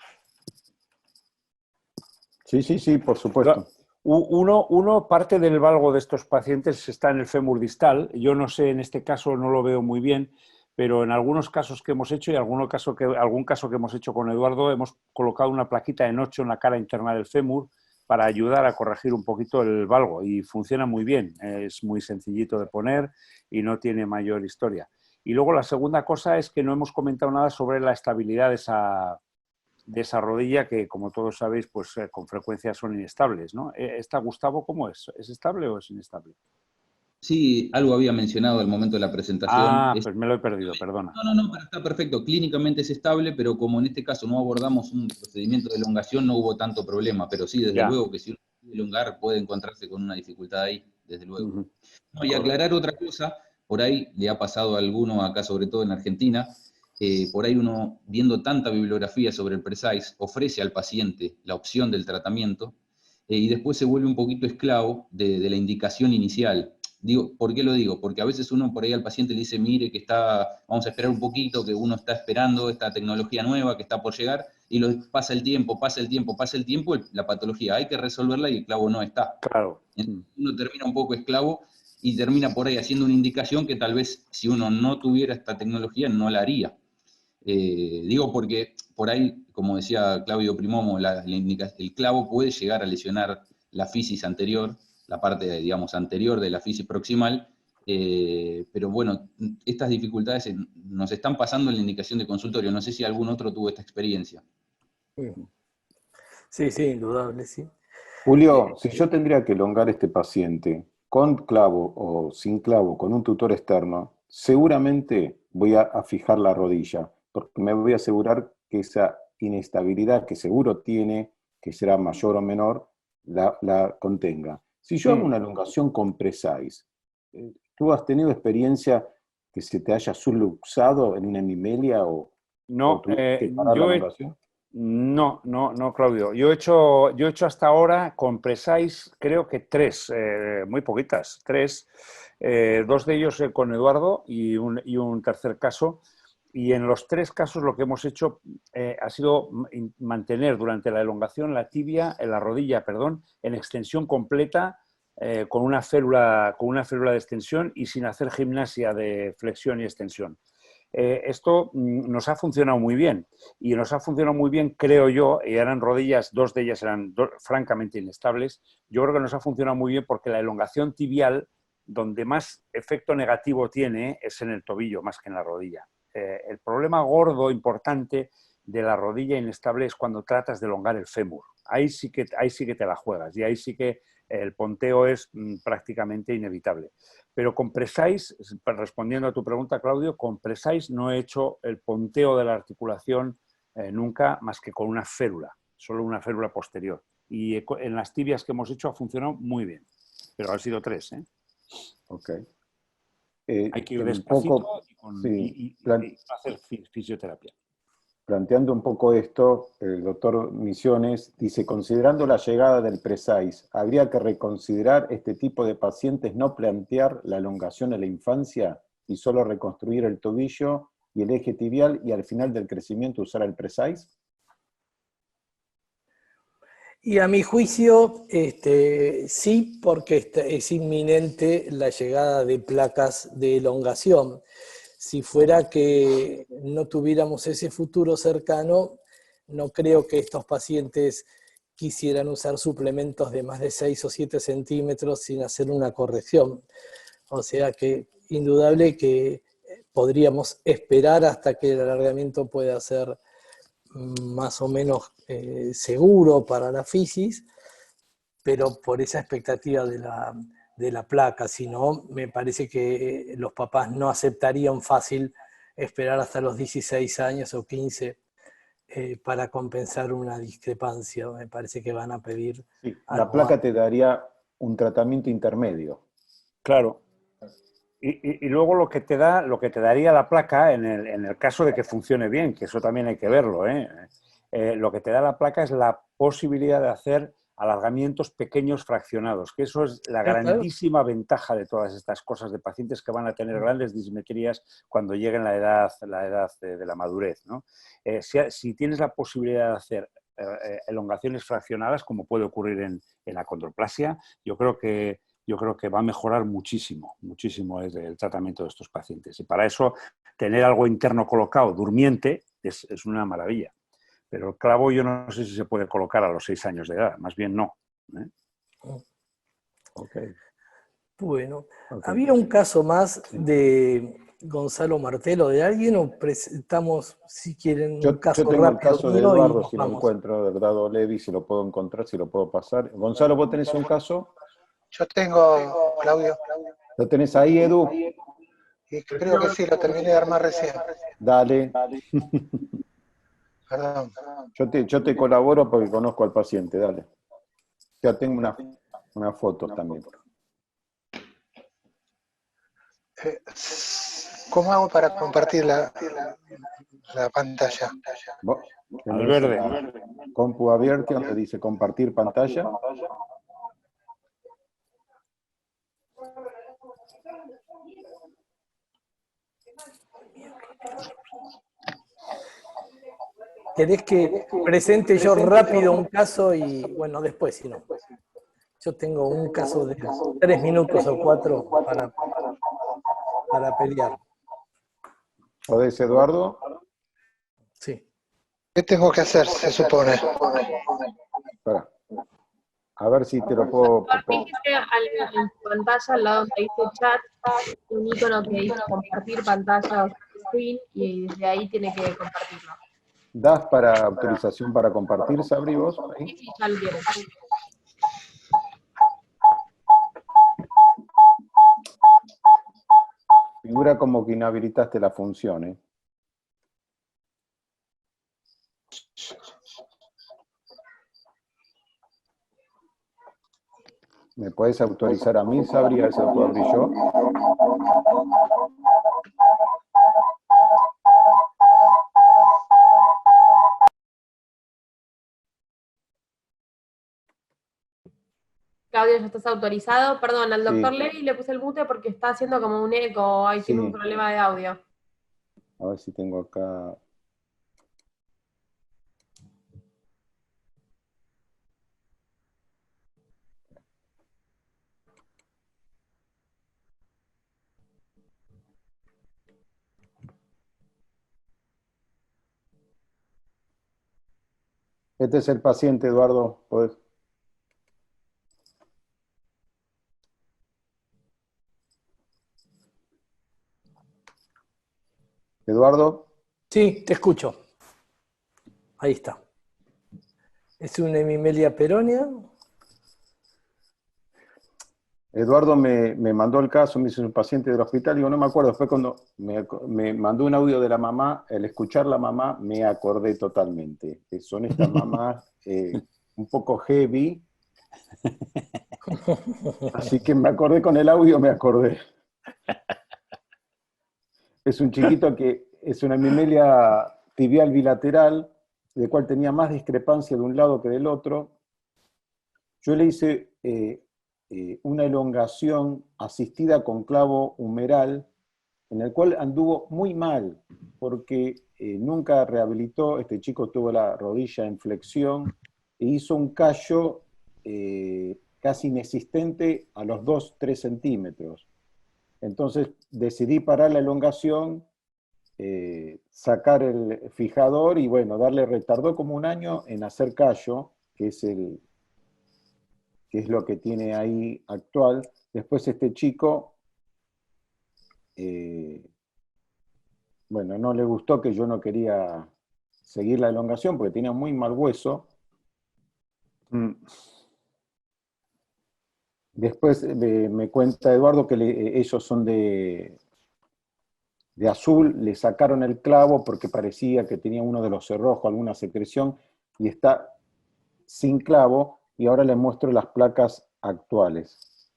Sí, por supuesto. Uno, parte del valgo de estos pacientes está en el fémur distal. Yo no sé, en este caso no lo veo muy bien, pero en algunos casos que hemos hecho y algún caso que hemos hecho con Eduardo, hemos colocado una plaquita en 8 en la cara interna del fémur para ayudar a corregir un poquito el valgo, y funciona muy bien. Es muy sencillito de poner y no tiene mayor historia. Y luego la segunda cosa es que no hemos comentado nada sobre la estabilidad de esa rodilla, que, como todos sabéis, pues con frecuencia son inestables, ¿no? ¿Esta, Gustavo, cómo es? ¿Es estable o es inestable? Sí, algo había mencionado al momento de la presentación. Ah, pues me lo he perdido, perdona. No, está perfecto. Clínicamente es estable, pero como en este caso no abordamos un procedimiento de elongación, no hubo tanto problema. Pero sí, desde luego que si uno quiere elongar puede encontrarse con una dificultad ahí, desde luego. No, y aclarar otra cosa, por ahí le ha pasado a alguno acá, sobre todo en Argentina, por ahí uno, viendo tanta bibliografía sobre el Precise, ofrece al paciente la opción del tratamiento y después se vuelve un poquito esclavo de la indicación inicial. Digo, ¿por qué lo digo? Porque a veces uno por ahí al paciente le dice, mire que vamos a esperar un poquito, que uno está esperando esta tecnología nueva que está por llegar, y pasa el tiempo, la patología hay que resolverla y el clavo no está. Claro. Uno termina un poco esclavo y termina por ahí haciendo una indicación que tal vez si uno no tuviera esta tecnología no la haría. Digo porque por ahí, como decía Claudio Primomo, el clavo puede llegar a lesionar la fisis anterior, la parte, digamos, anterior de la fisis proximal, pero bueno, estas dificultades nos están pasando en la indicación de consultorio. No sé si algún otro tuvo esta experiencia. Sí, indudable, sí. Julio, si yo tendría que elongar este paciente con clavo o sin clavo, con un tutor externo, seguramente voy a fijar la rodilla, porque me voy a asegurar que esa inestabilidad que seguro tiene, que será mayor o menor, la contenga. Si yo hago una elongación con Precise, ¿tú has tenido experiencia que se te haya subluxado en una hemimelia o tuviste que parar la elongación? No, Claudio. Yo he hecho hasta ahora con Precise, creo que 3, muy poquitas, 3. 2 de ellos con Eduardo y un tercer caso. Y en los 3 casos lo que hemos hecho ha sido mantener durante la elongación la tibia, la rodilla, perdón, en extensión completa, con una férula de extensión y sin hacer gimnasia de flexión y extensión. Esto nos ha funcionado muy bien, y nos ha funcionado muy bien, creo yo, y eran rodillas, 2 de ellas eran francamente inestables. Yo creo que nos ha funcionado muy bien porque la elongación tibial, donde más efecto negativo tiene, es en el tobillo más que en la rodilla. El problema gordo, importante de la rodilla inestable es cuando tratas de elongar el fémur. Ahí sí que te la juegas, y ahí sí que el ponteo es prácticamente inevitable. Pero con Precise, respondiendo a tu pregunta, Claudio, con Precise no he hecho el ponteo de la articulación nunca, más que con una férula, solo una férula posterior. Y en las tibias que hemos hecho ha funcionado muy bien, pero han sido 3, ¿eh? Ok. Hay que ir despacito y hacer fisioterapia. Planteando un poco esto, el doctor Misiones dice, considerando la llegada del Precise, ¿habría que reconsiderar este tipo de pacientes, no plantear la elongación en la infancia y solo reconstruir el tobillo y el eje tibial y al final del crecimiento usar el Precise? Y a mi juicio, sí, porque es inminente la llegada de placas de elongación. Si fuera que no tuviéramos ese futuro cercano, no creo que estos pacientes quisieran usar suplementos de más de 6 o 7 centímetros sin hacer una corrección. O sea que indudable que podríamos esperar hasta que el alargamiento pueda ser más o menos seguro para la fisis, pero por esa expectativa de de la placa, si no, me parece que los papás no aceptarían fácil esperar hasta los 16 años o 15 para compensar una discrepancia. Me parece que van a pedir Sí, la algo placa más. te daría un tratamiento intermedio. Claro. Y luego lo que te daría la placa, en el caso de que funcione bien, que eso también hay que verlo, lo que te da la placa es la posibilidad de hacer alargamientos pequeños fraccionados, que eso es la Claro. grandísima ventaja de todas estas cosas de pacientes que van a tener grandes dismetrías cuando lleguen la edad de la madurez, ¿no? Si tienes la posibilidad de hacer elongaciones fraccionadas, como puede ocurrir en la acondroplasia, yo creo que va a mejorar muchísimo, muchísimo el tratamiento de estos pacientes. Y para eso, tener algo interno colocado, durmiente, es una maravilla. Pero el clavo yo no sé si se puede colocar a los 6 años de edad, más bien no. Okay. Bueno, Okay. había un caso más de Gonzalo Martelo de alguien, o presentamos, si quieren, un caso yo tengo el rápido caso de mío y Eduardo, nos si lo vamos. encuentro, de Eduardo Levi, si lo puedo encontrar, si lo puedo pasar. Gonzalo, ¿vos tenés un caso? Yo tengo, Claudio, ¿Lo tenés ahí, Edu? y creo que sí, lo terminé de armar recién. Dale. Perdón. Yo te colaboro porque conozco al paciente, dale. Ya tengo una foto también. ¿Cómo hago para compartir la pantalla? Al verde. La compu abierta donde dice compartir pantalla. ¿Querés que presente yo rápido un caso y, bueno, después, si no? Yo tengo un caso de 3 minutos o 4 para pelear. ¿Podés, Eduardo? Sí. ¿Qué tengo que hacer, se supone? Espera. A ver si te lo puedo... Fíjese en tu pantalla, al lado donde dice chat, un icono que dice compartir pantalla o screen, y desde ahí tiene que compartirlo. ¿Das para autorización para compartir, Sabri, vos? Ahí. Sí, ya lo tiene. Figura como que inhabilitaste la función, ¿eh? ¿Me podés autorizar a mí, Sabri? A ver si lo puedo abrir yo. Claudio, ya estás autorizado. Perdón, al doctor Sí. Levi le puse el mute porque está haciendo como un eco, ahí tiene un Sí. problema de audio. A ver si tengo acá... Este es el paciente, Eduardo. ¿Podés? ¿Eduardo? Sí, te escucho. Ahí está. Es una hemimelia peronea. Eduardo me mandó el caso, me dice un paciente del hospital, digo, no me acuerdo, fue cuando me mandó un audio de la mamá, al escuchar la mamá me acordé totalmente, que son estas mamás un poco heavy, así que me acordé con el audio, me acordé. Es un chiquito que es una hemimelia tibial bilateral, de cual tenía más discrepancia de un lado que del otro. Yo le hice una elongación asistida con clavo humeral, en el cual anduvo muy mal, porque nunca rehabilitó, este chico tuvo la rodilla en flexión, e hizo un callo casi inexistente a los 2-3 centímetros. Entonces decidí parar la elongación, sacar el fijador y bueno, retardó como un año en hacer callo, que es lo que tiene ahí actual. Después este chico, bueno, no le gustó, que yo no quería seguir la elongación porque tenía muy mal hueso. Después me cuenta Eduardo que ellos son de azul, le sacaron el clavo porque parecía que tenía uno de los cerrojos, alguna secreción, y está sin clavo, y ahora les muestro las placas actuales.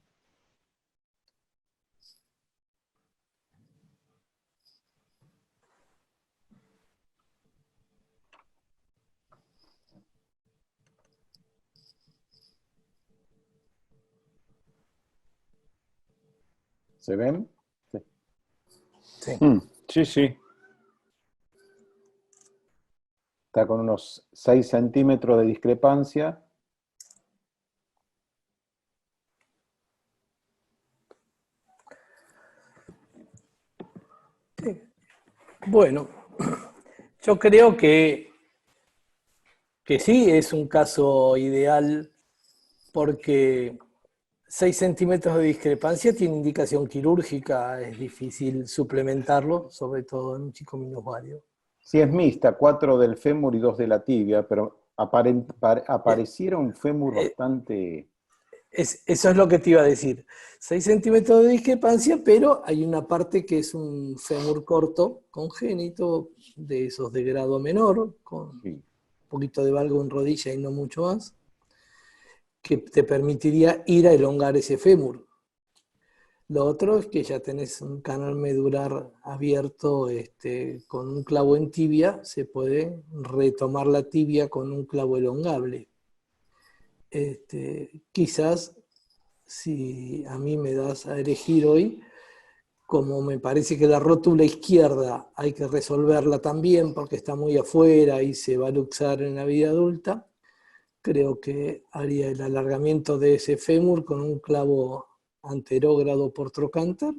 ¿Se ven? Sí. Sí. Sí, sí. Está con unos 6 centímetros de discrepancia. Bueno, yo creo que sí es un caso ideal porque 6 centímetros de discrepancia tiene indicación quirúrgica, es difícil suplementarlo, sobre todo en un chico minusválido. Sí, es mixta, 4 del fémur y 2 de la tibia, pero apareciera un fémur bastante... Eso es lo que te iba a decir. 6 centímetros de discrepancia, pero hay una parte que es un fémur corto, congénito, de esos de grado menor, con un poquito de valgo en rodilla y no mucho más, que te permitiría ir a elongar ese fémur. Lo otro es que ya tenés un canal medular abierto con un clavo en tibia, se puede retomar la tibia con un clavo elongable. Quizás, si a mí me das a elegir hoy, como me parece que la rótula izquierda hay que resolverla también porque está muy afuera y se va a luxar en la vida adulta, creo que haría el alargamiento de ese fémur con un clavo anterógrado por trocánter.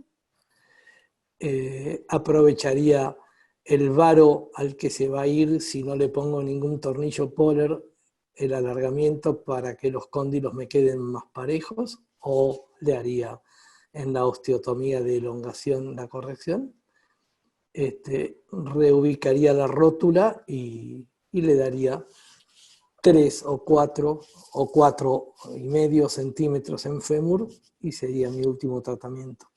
Aprovecharía el varo al que se va a ir si no le pongo ningún tornillo Poller, el alargamiento para que los cóndilos me queden más parejos, o le haría en la osteotomía de elongación la corrección. Reubicaría la rótula y le daría 3 o 4,5 centímetros en fémur y sería mi último tratamiento.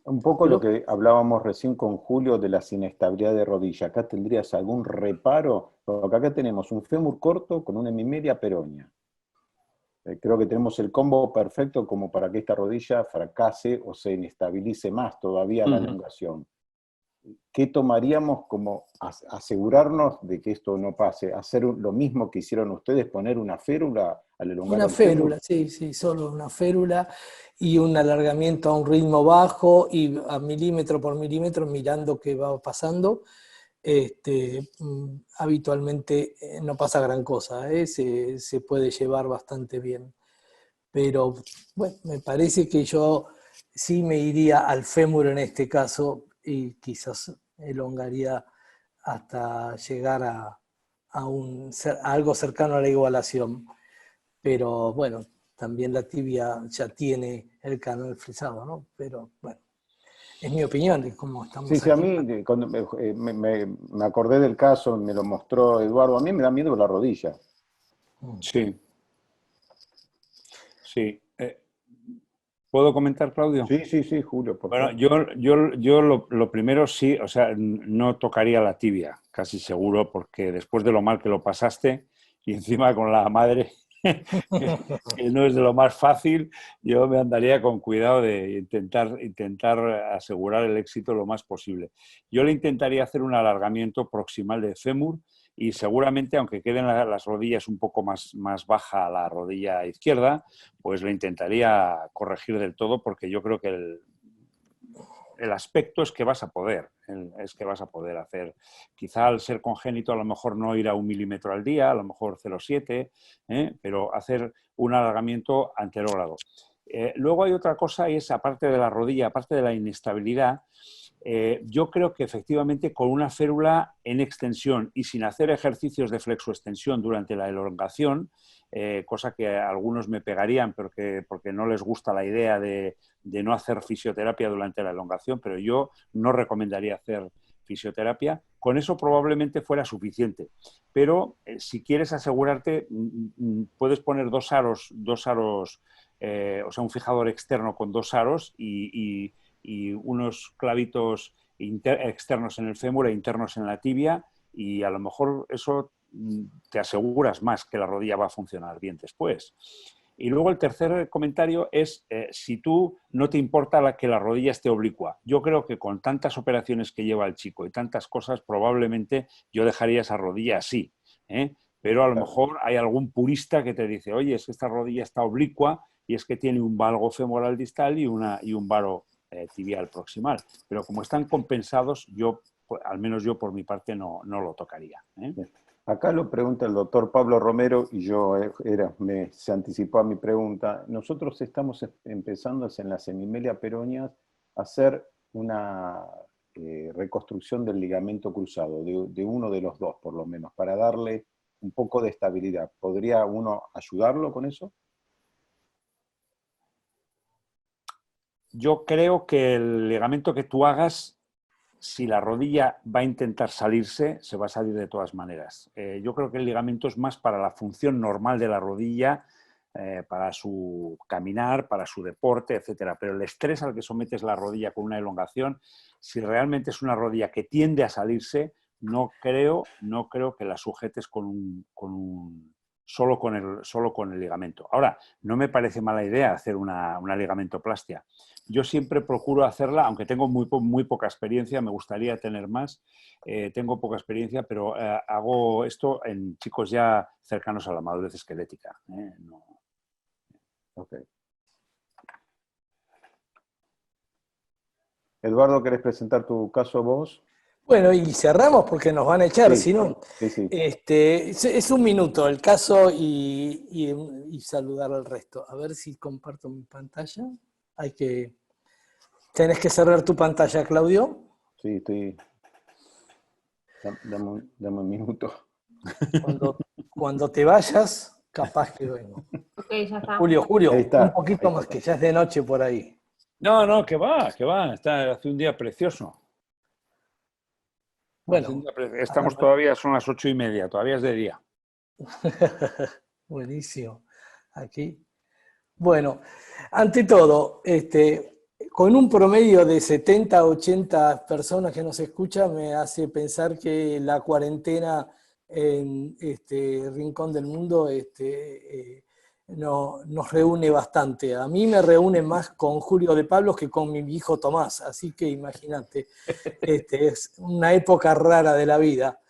Un poco lo que hablábamos recién con Julio de la inestabilidad de rodilla. ¿Acá tendrías algún reparo? Porque acá tenemos un fémur corto con una hemimelia peronia. Creo que tenemos el combo perfecto como para que esta rodilla fracase o se inestabilice más todavía la elongación. ¿Qué tomaríamos como asegurarnos de que esto no pase? ¿Hacer lo mismo que hicieron ustedes, poner una férula al elongar Una el fémur? férula, sí, solo una férula y un alargamiento a un ritmo bajo y a milímetro por milímetro mirando qué va pasando. Habitualmente no pasa gran cosa, se puede llevar bastante bien. Pero bueno, me parece que yo sí me iría al fémur en este caso y quizás elongaría hasta llegar a algo cercano a la igualación. Pero bueno, también la tibia ya tiene el canal frisado, ¿no? Pero bueno, es mi opinión de cómo estamos Sí, aquí. a mí, cuando me acordé del caso, me lo mostró Eduardo, a mí me da miedo la rodilla. Sí. Sí. ¿Puedo comentar, Claudio? Sí, Julio, por favor. Bueno, yo lo primero sí, o sea, no tocaría la tibia, casi seguro, porque después de lo mal que lo pasaste, y encima con la madre, que no es de lo más fácil, yo me andaría con cuidado de intentar asegurar el éxito lo más posible. Yo le intentaría hacer un alargamiento proximal de fémur y seguramente, aunque queden las rodillas un poco más baja a la rodilla izquierda, pues lo intentaría corregir del todo, porque yo creo que el aspecto es que vas a poder hacer. Quizá al ser congénito a lo mejor no ir a 1 milímetro al día, a lo mejor 0,7, pero hacer un alargamiento anterógrado. Luego hay otra cosa, y es aparte de la rodilla, aparte de la inestabilidad, yo creo que efectivamente con una férula en extensión y sin hacer ejercicios de flexoextensión durante la elongación, cosa que algunos me pegarían porque no les gusta la idea de no hacer fisioterapia durante la elongación, pero yo no recomendaría hacer fisioterapia. Con eso probablemente fuera suficiente. Pero si quieres asegurarte, puedes poner dos aros o sea, un fijador externo con 2 aros y unos clavitos externos en el fémur e internos en la tibia, y a lo mejor eso te aseguras más que la rodilla va a funcionar bien después. Y luego el tercer comentario es si tú no te importa que la rodilla esté oblicua. Yo creo que con tantas operaciones que lleva el chico y tantas cosas, probablemente yo dejaría esa rodilla así, ¿eh? Pero a lo mejor hay algún purista que te dice, oye, es que esta rodilla está oblicua y es que tiene un valgo femoral distal y un varo tibial proximal. Pero como están compensados, yo, al menos yo por mi parte, no lo tocaría, ¿eh? Acá lo pregunta el doctor Pablo Romero y yo se anticipó a mi pregunta. Nosotros estamos empezando en la semimelia peroneas a hacer una reconstrucción del ligamento cruzado, de uno de los dos por lo menos, para darle un poco de estabilidad. ¿Podría uno ayudarlo con eso? Yo creo que el ligamento que tú hagas, si la rodilla va a intentar salirse, se va a salir de todas maneras. Yo creo que el ligamento es más para la función normal de la rodilla, para su caminar, para su deporte, etcétera. Pero el estrés al que sometes la rodilla con una elongación, si realmente es una rodilla que tiende a salirse, no creo que la sujetes solo con el ligamento. Ahora, no me parece mala idea hacer una ligamentoplastia. Yo siempre procuro hacerla, aunque tengo muy poca experiencia, me gustaría tener más. Tengo poca experiencia, pero hago esto en chicos ya cercanos a la madurez esquelética. No. Okay. Eduardo, ¿querés presentar tu caso vos? Bueno, y cerramos porque nos van a echar, Sí, si no. sí. Es un minuto el caso y saludar al resto. A ver si comparto mi pantalla. ¿Tenés que cerrar tu pantalla, Claudio? Sí, estoy. Dame un minuto. Cuando te vayas, capaz que vengo. Ok, ya está. Julio, Ahí está, un poquito más, que ya es de noche por ahí. No, que va. Hace un día precioso. Bueno, estamos todavía, son las 8:30, todavía es de día. Buenísimo. Aquí. Bueno, ante todo, con un promedio de 70 80 personas que nos escuchan, me hace pensar que la cuarentena en este rincón del mundo nos reúne bastante. A mí me reúne más con Julio de Pablos que con mi hijo Tomás, así que imagínate, es una época rara de la vida.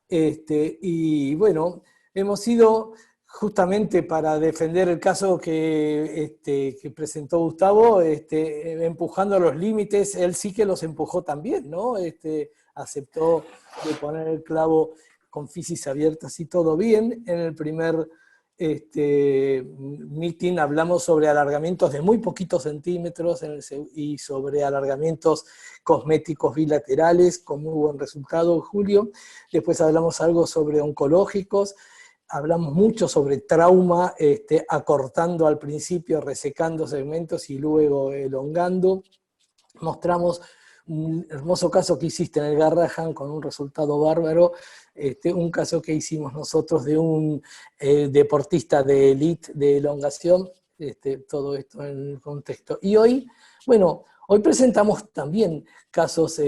Y bueno, hemos ido justamente para defender el caso que presentó Gustavo, empujando los límites. Él sí que los empujó también, ¿no? Aceptó de poner el clavo con fisis abiertas y todo bien. En el primer meeting hablamos sobre alargamientos de muy poquitos centímetros y sobre alargamientos cosméticos bilaterales con muy buen resultado, Julio. Después hablamos algo sobre oncológicos. Hablamos mucho sobre trauma, acortando al principio, resecando segmentos y luego elongando. Mostramos un hermoso caso que hiciste en el Garrahan con un resultado bárbaro, un caso que hicimos nosotros de un deportista de élite de elongación, todo esto en el contexto. Y hoy presentamos también casos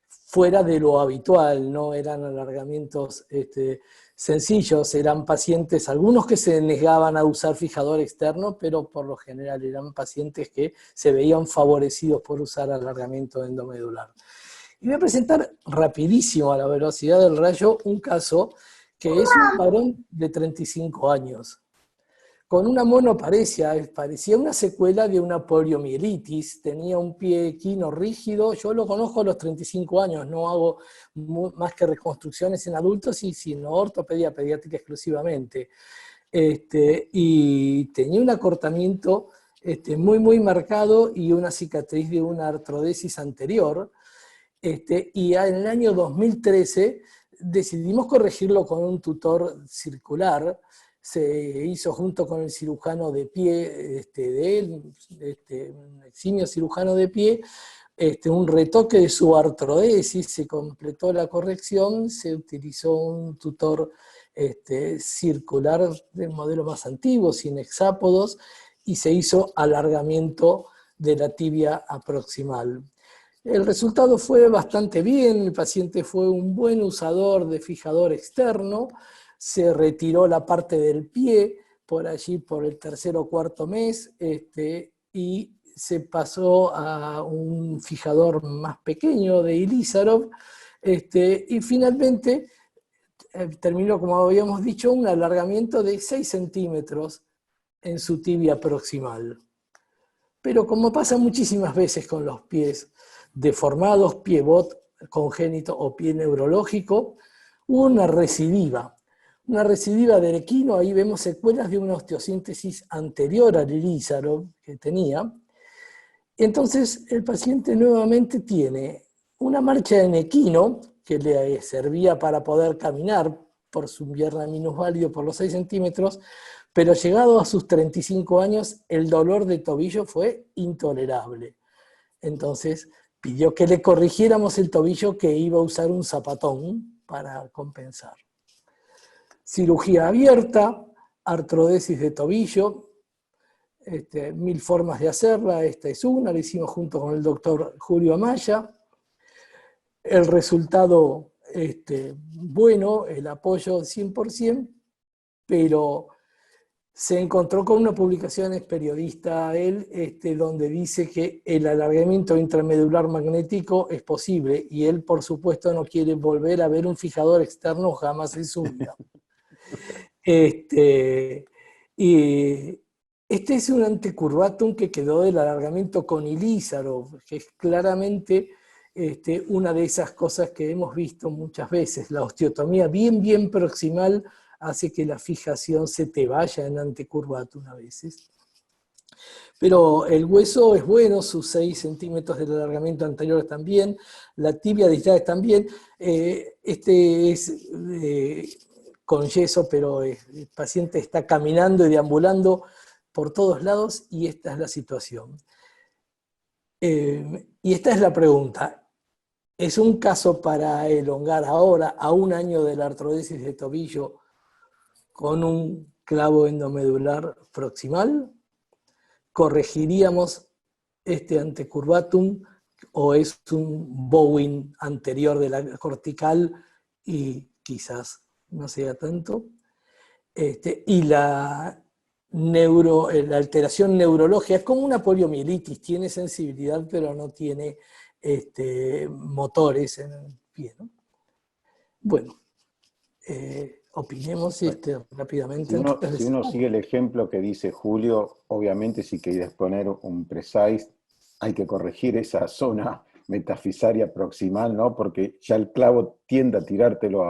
fuera de lo habitual, no eran alargamientos sencillos, eran pacientes, algunos que se negaban a usar fijador externo, pero por lo general eran pacientes que se veían favorecidos por usar alargamiento endomedular. Y voy a presentar rapidísimo a la velocidad del rayo un caso que es un varón de 35 años, con una monoparesia, parecía una secuela de una poliomielitis, tenía un pie equino rígido. Yo lo conozco a los 35 años, no hago más que reconstrucciones en adultos y sino ortopedia pediátrica exclusivamente. Y tenía un acortamiento muy marcado y una cicatriz de una artrodesis anterior. Y en el año 2013 decidimos corregirlo con un tutor circular. Se hizo junto con el cirujano de pie de él, un eximio cirujano de pie, un retoque de su artrodesis, se completó la corrección, se utilizó un tutor circular del modelo más antiguo, sin hexápodos, y se hizo alargamiento de la tibia proximal. El resultado fue bastante bien, el paciente fue un buen usador de fijador externo, se retiró la parte del pie por allí por el tercer o cuarto mes y se pasó a un fijador más pequeño de Ilizarov y finalmente terminó, como habíamos dicho, un alargamiento de 6 centímetros en su tibia proximal. Pero como pasa muchísimas veces con los pies deformados, pie bot congénito o pie neurológico, hubo una recidiva del equino. Ahí vemos secuelas de una osteosíntesis anterior al Ilizarov que tenía. Entonces el paciente nuevamente tiene una marcha en equino que le servía para poder caminar por su pierna minusválido por los 6 centímetros, pero llegado a sus 35 años el dolor de tobillo fue intolerable. Entonces pidió que le corrigiéramos el tobillo, que iba a usar un zapatón para compensar. Cirugía abierta, artrodesis de tobillo, 1000 formas de hacerla, esta es una, la hicimos junto con el doctor Julio Amaya. El resultado, bueno, el apoyo 100%, pero se encontró con una publicación, es periodista él, donde dice que el alargamiento intramedular magnético es posible, y él, por supuesto, no quiere volver a ver un fijador externo jamás en su vida. Y este es un antecurvatum que quedó del alargamiento con Ilizarov, que es claramente una de esas cosas que hemos visto muchas veces. La osteotomía bien proximal hace que la fijación se te vaya en antecurvatum a veces. Pero el hueso es bueno, sus 6 centímetros del alargamiento anterior también, la tibia distal también. Este es con yeso, pero el paciente está caminando y deambulando por todos lados, y esta es la situación. Y esta es la pregunta. ¿Es un caso para elongar ahora, a 1 año de la artrodesis de tobillo, con un clavo endomedular proximal? ¿Corregiríamos este antecurvatum, o es un bowing anterior de la cortical y quizás no sea tanto? Y la alteración neurológica es como una poliomielitis, tiene sensibilidad pero no tiene motores en el pie, ¿no? Bueno, opinemos rápidamente. Si uno sigue el ejemplo que dice Julio, obviamente si quieres poner un precise, hay que corregir esa zona metafisaria proximal, ¿no? Porque ya el clavo tiende a tirártelo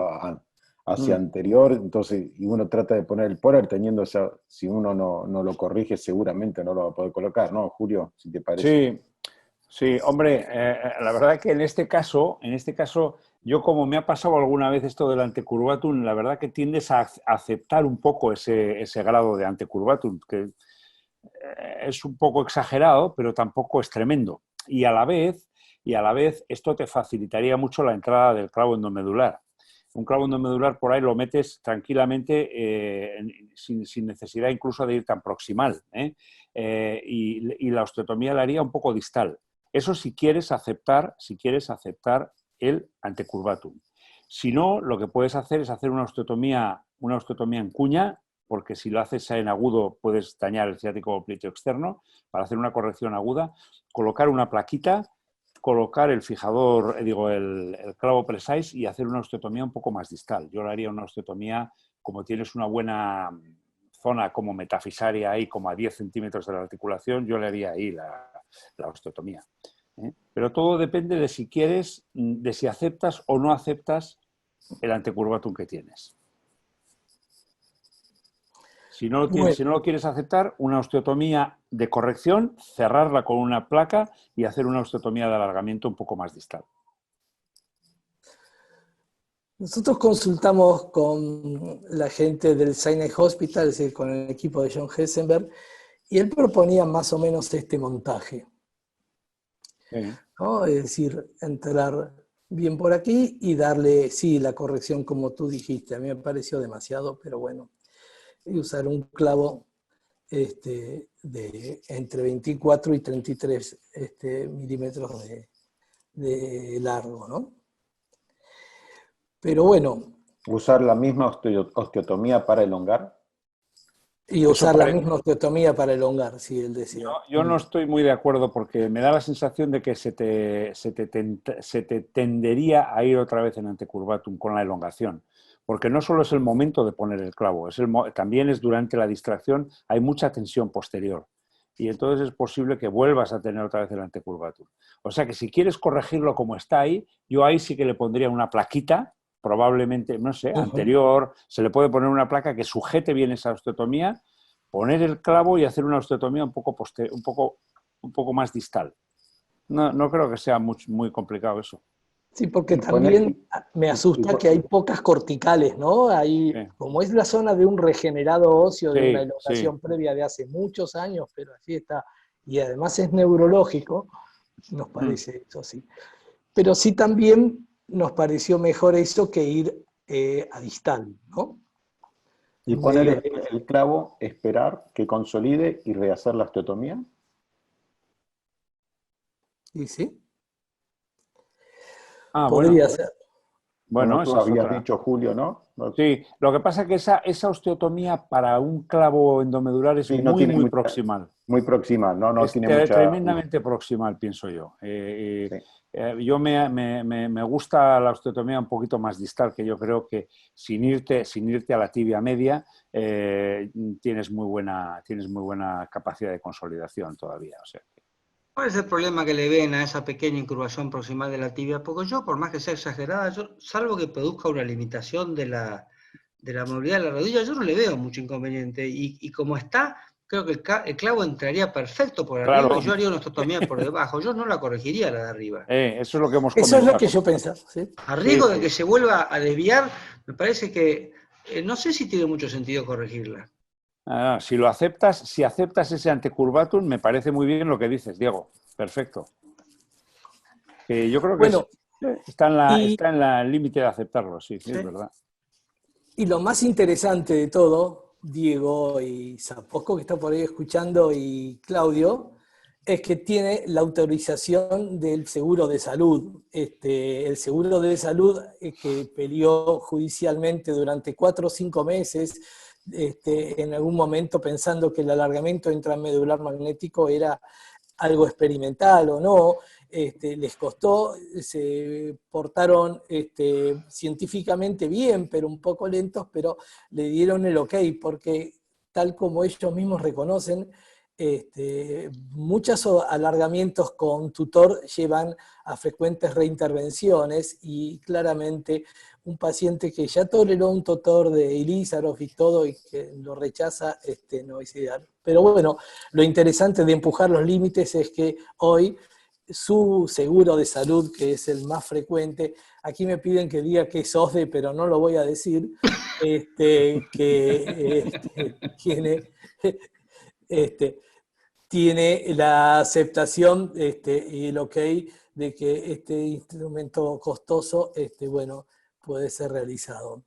hacia anterior, entonces, y uno trata de poner el polar teniendo esa, si uno no lo corrige, seguramente no lo va a poder colocar, ¿no, Julio? Si te parece. Sí, hombre, la verdad que en este caso, yo, como me ha pasado alguna vez esto del antecurvatum, la verdad que tiendes a aceptar un poco ese grado de antecurvatum, que es un poco exagerado, pero tampoco es tremendo. Y a la vez esto te facilitaría mucho la entrada del clavo endomedular. Un clavo endomedular por ahí lo metes tranquilamente, sin necesidad incluso de ir tan proximal, y la osteotomía la haría un poco distal. Eso si quieres aceptar el antecurvatum. Si no, lo que puedes hacer es hacer una osteotomía en cuña, porque si lo haces en agudo puedes dañar el ciático oblíqueo externo. Para hacer una corrección aguda, colocar una plaquita, colocar el fijador, el clavo precise, y hacer una osteotomía un poco más distal. Yo le haría una osteotomía, como tienes una buena zona como metafisaria ahí, como a 10 centímetros de la articulación, yo le haría ahí la osteotomía. Pero todo depende de si quieres, de si aceptas o no aceptas el antecurvatum que tienes. Si no lo quieres aceptar, una osteotomía de corrección, cerrarla con una placa y hacer una osteotomía de alargamiento un poco más distal. Nosotros consultamos con la gente del Sinai Hospital, es decir, con el equipo de John Hessenberg, y él proponía más o menos este montaje. ¿No? Es decir, entrar bien por aquí y darle, sí, la corrección como tú dijiste. A mí me pareció demasiado, pero bueno. Y usar un clavo de entre 24 y 33 milímetros de largo, ¿no? Pero bueno. ¿Usar la misma osteotomía para elongar? Y usar la misma osteotomía para elongar, sí, él decía. Yo no estoy muy de acuerdo porque me da la sensación de que se te tendería a ir otra vez en antecurvatum con la elongación. Porque no solo es el momento de poner el clavo, también es durante la distracción, hay mucha tensión posterior. Y entonces es posible que vuelvas a tener otra vez el antecurvatum. O sea que si quieres corregirlo como está ahí, yo ahí sí que le pondría una plaquita, probablemente, no sé, anterior, se le puede poner una placa que sujete bien esa osteotomía, poner el clavo y hacer una osteotomía un poco más distal. No creo que sea muy complicado eso. Sí, porque también me asusta que hay pocas corticales, ¿no? Hay, sí. Como es la zona de un regenerado óseo, de una elongación previa de hace muchos años, pero así está, y además es neurológico, nos parece eso, sí. Pero sí también nos pareció mejor eso que ir a distal, ¿no? Y poner el clavo, esperar que consolide y rehacer la osteotomía. ¿Y sí? Podría ser. Bueno, tú habías dicho, Julio, ¿no? Sí, lo que pasa es que esa osteotomía para un clavo endomedular es muy proximal. Muy proximal, ¿no? Es tiene mucha... tremendamente proximal, pienso yo. Yo me gusta la osteotomía un poquito más distal, que yo creo que sin irte a la tibia media tienes muy buena capacidad de consolidación todavía. O sea. ¿Cuál es el problema que le ven a esa pequeña incurvación proximal de la tibia? Porque yo, por más que sea exagerada, salvo que produzca una limitación de la movilidad de la rodilla, yo no le veo mucho inconveniente. Y como está, creo que el clavo entraría perfecto por arriba y yo haría una osteotomía por debajo. Yo no la corregiría la de arriba. Eso es lo que hemos comentado. Eso es lo que yo pensaba. ¿Sí? A riesgo de que se vuelva a desviar, me parece que no sé si tiene mucho sentido corregirla. Si aceptas ese antecurvatum, me parece muy bien lo que dices, Diego. Perfecto. Yo creo que está en el límite de aceptarlo, sí, es verdad. Y lo más interesante de todo, Diego y Zaposco, que está por ahí escuchando, y Claudio, es que tiene la autorización del seguro de salud. El seguro de salud que peleó judicialmente durante 4 o 5 meses, en algún momento pensando que el alargamiento intramedular magnético era algo experimental o no, les costó, se portaron científicamente bien, pero un poco lentos, pero le dieron el ok, porque tal como ellos mismos reconocen, muchos alargamientos con tutor llevan a frecuentes reintervenciones y claramente un paciente que ya toleró un tutor de Ilízaros y todo y que lo rechaza no es ideal. Pero bueno, lo interesante de empujar los límites es que hoy su seguro de salud, que es el más frecuente, aquí me piden que diga que es OSDE, pero no lo voy a decir, tiene la aceptación y el ok de que este instrumento costoso puede ser realizado.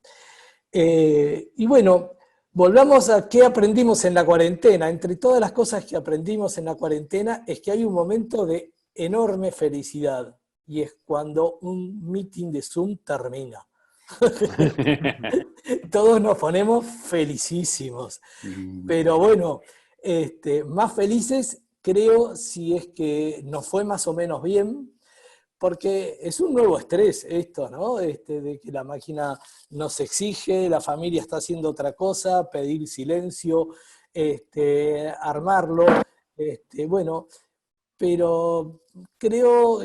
Y bueno, volvamos a qué aprendimos en la cuarentena. Entre todas las cosas que aprendimos en la cuarentena es que hay un momento de enorme felicidad y es cuando un meeting de Zoom termina. Todos nos ponemos felicísimos. Pero bueno, más felices creo si es que nos fue más o menos bien, porque es un nuevo estrés esto, ¿no? De que la máquina nos exige, la familia está haciendo otra cosa, pedir silencio, armarlo, bueno, pero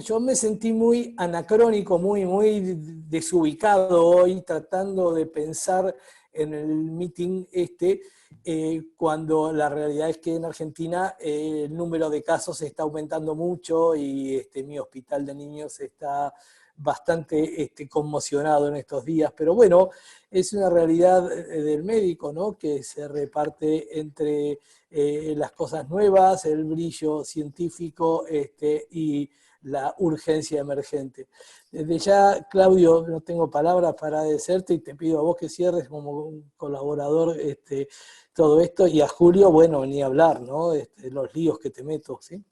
yo me sentí muy anacrónico, muy desubicado hoy, tratando de pensar en el meeting cuando la realidad es que en Argentina el número de casos está aumentando mucho y mi hospital de niños está bastante conmocionado en estos días, pero bueno, es una realidad del médico, ¿no? Que se reparte entre las cosas nuevas, el brillo científico y la urgencia emergente. Desde ya, Claudio, no tengo palabras para agradecerte y te pido a vos que cierres como un colaborador todo esto, y a Julio, bueno, ni hablar, ¿no? Los líos que te meto, ¿sí?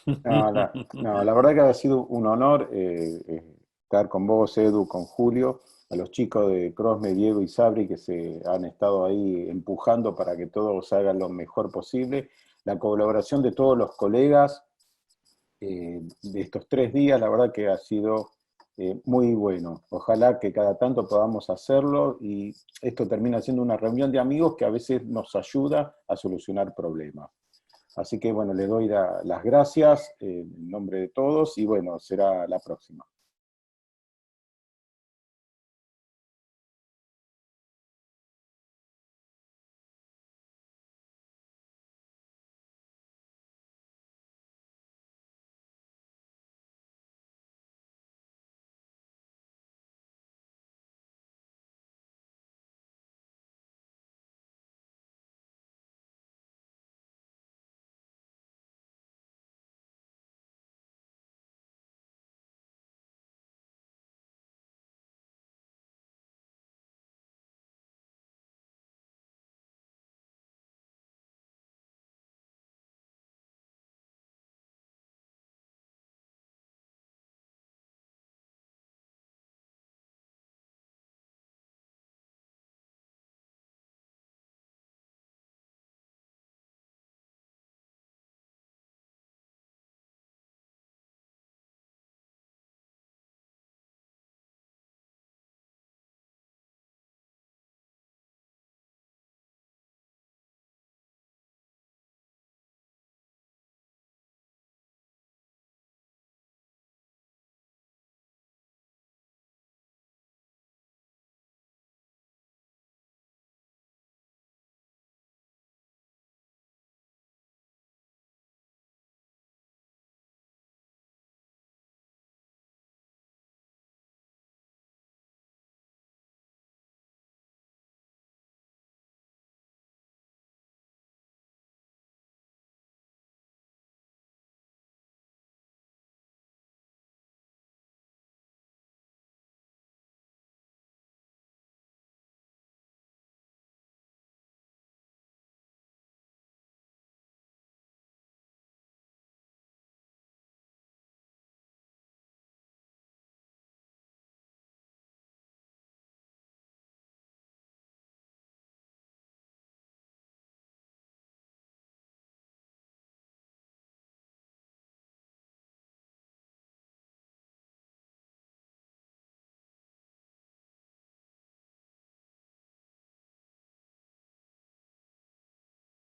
No, la verdad que ha sido un honor estar con vos, Edu, con Julio, a los chicos de Crosme, Diego y Sabri que se han estado ahí empujando para que todo salga lo mejor posible. La colaboración de todos los colegas de estos 3 días, la verdad que ha sido muy bueno. Ojalá que cada tanto podamos hacerlo y esto termina siendo una reunión de amigos que a veces nos ayuda a solucionar problemas. Así que bueno, le doy las gracias en nombre de todos y bueno, será la próxima.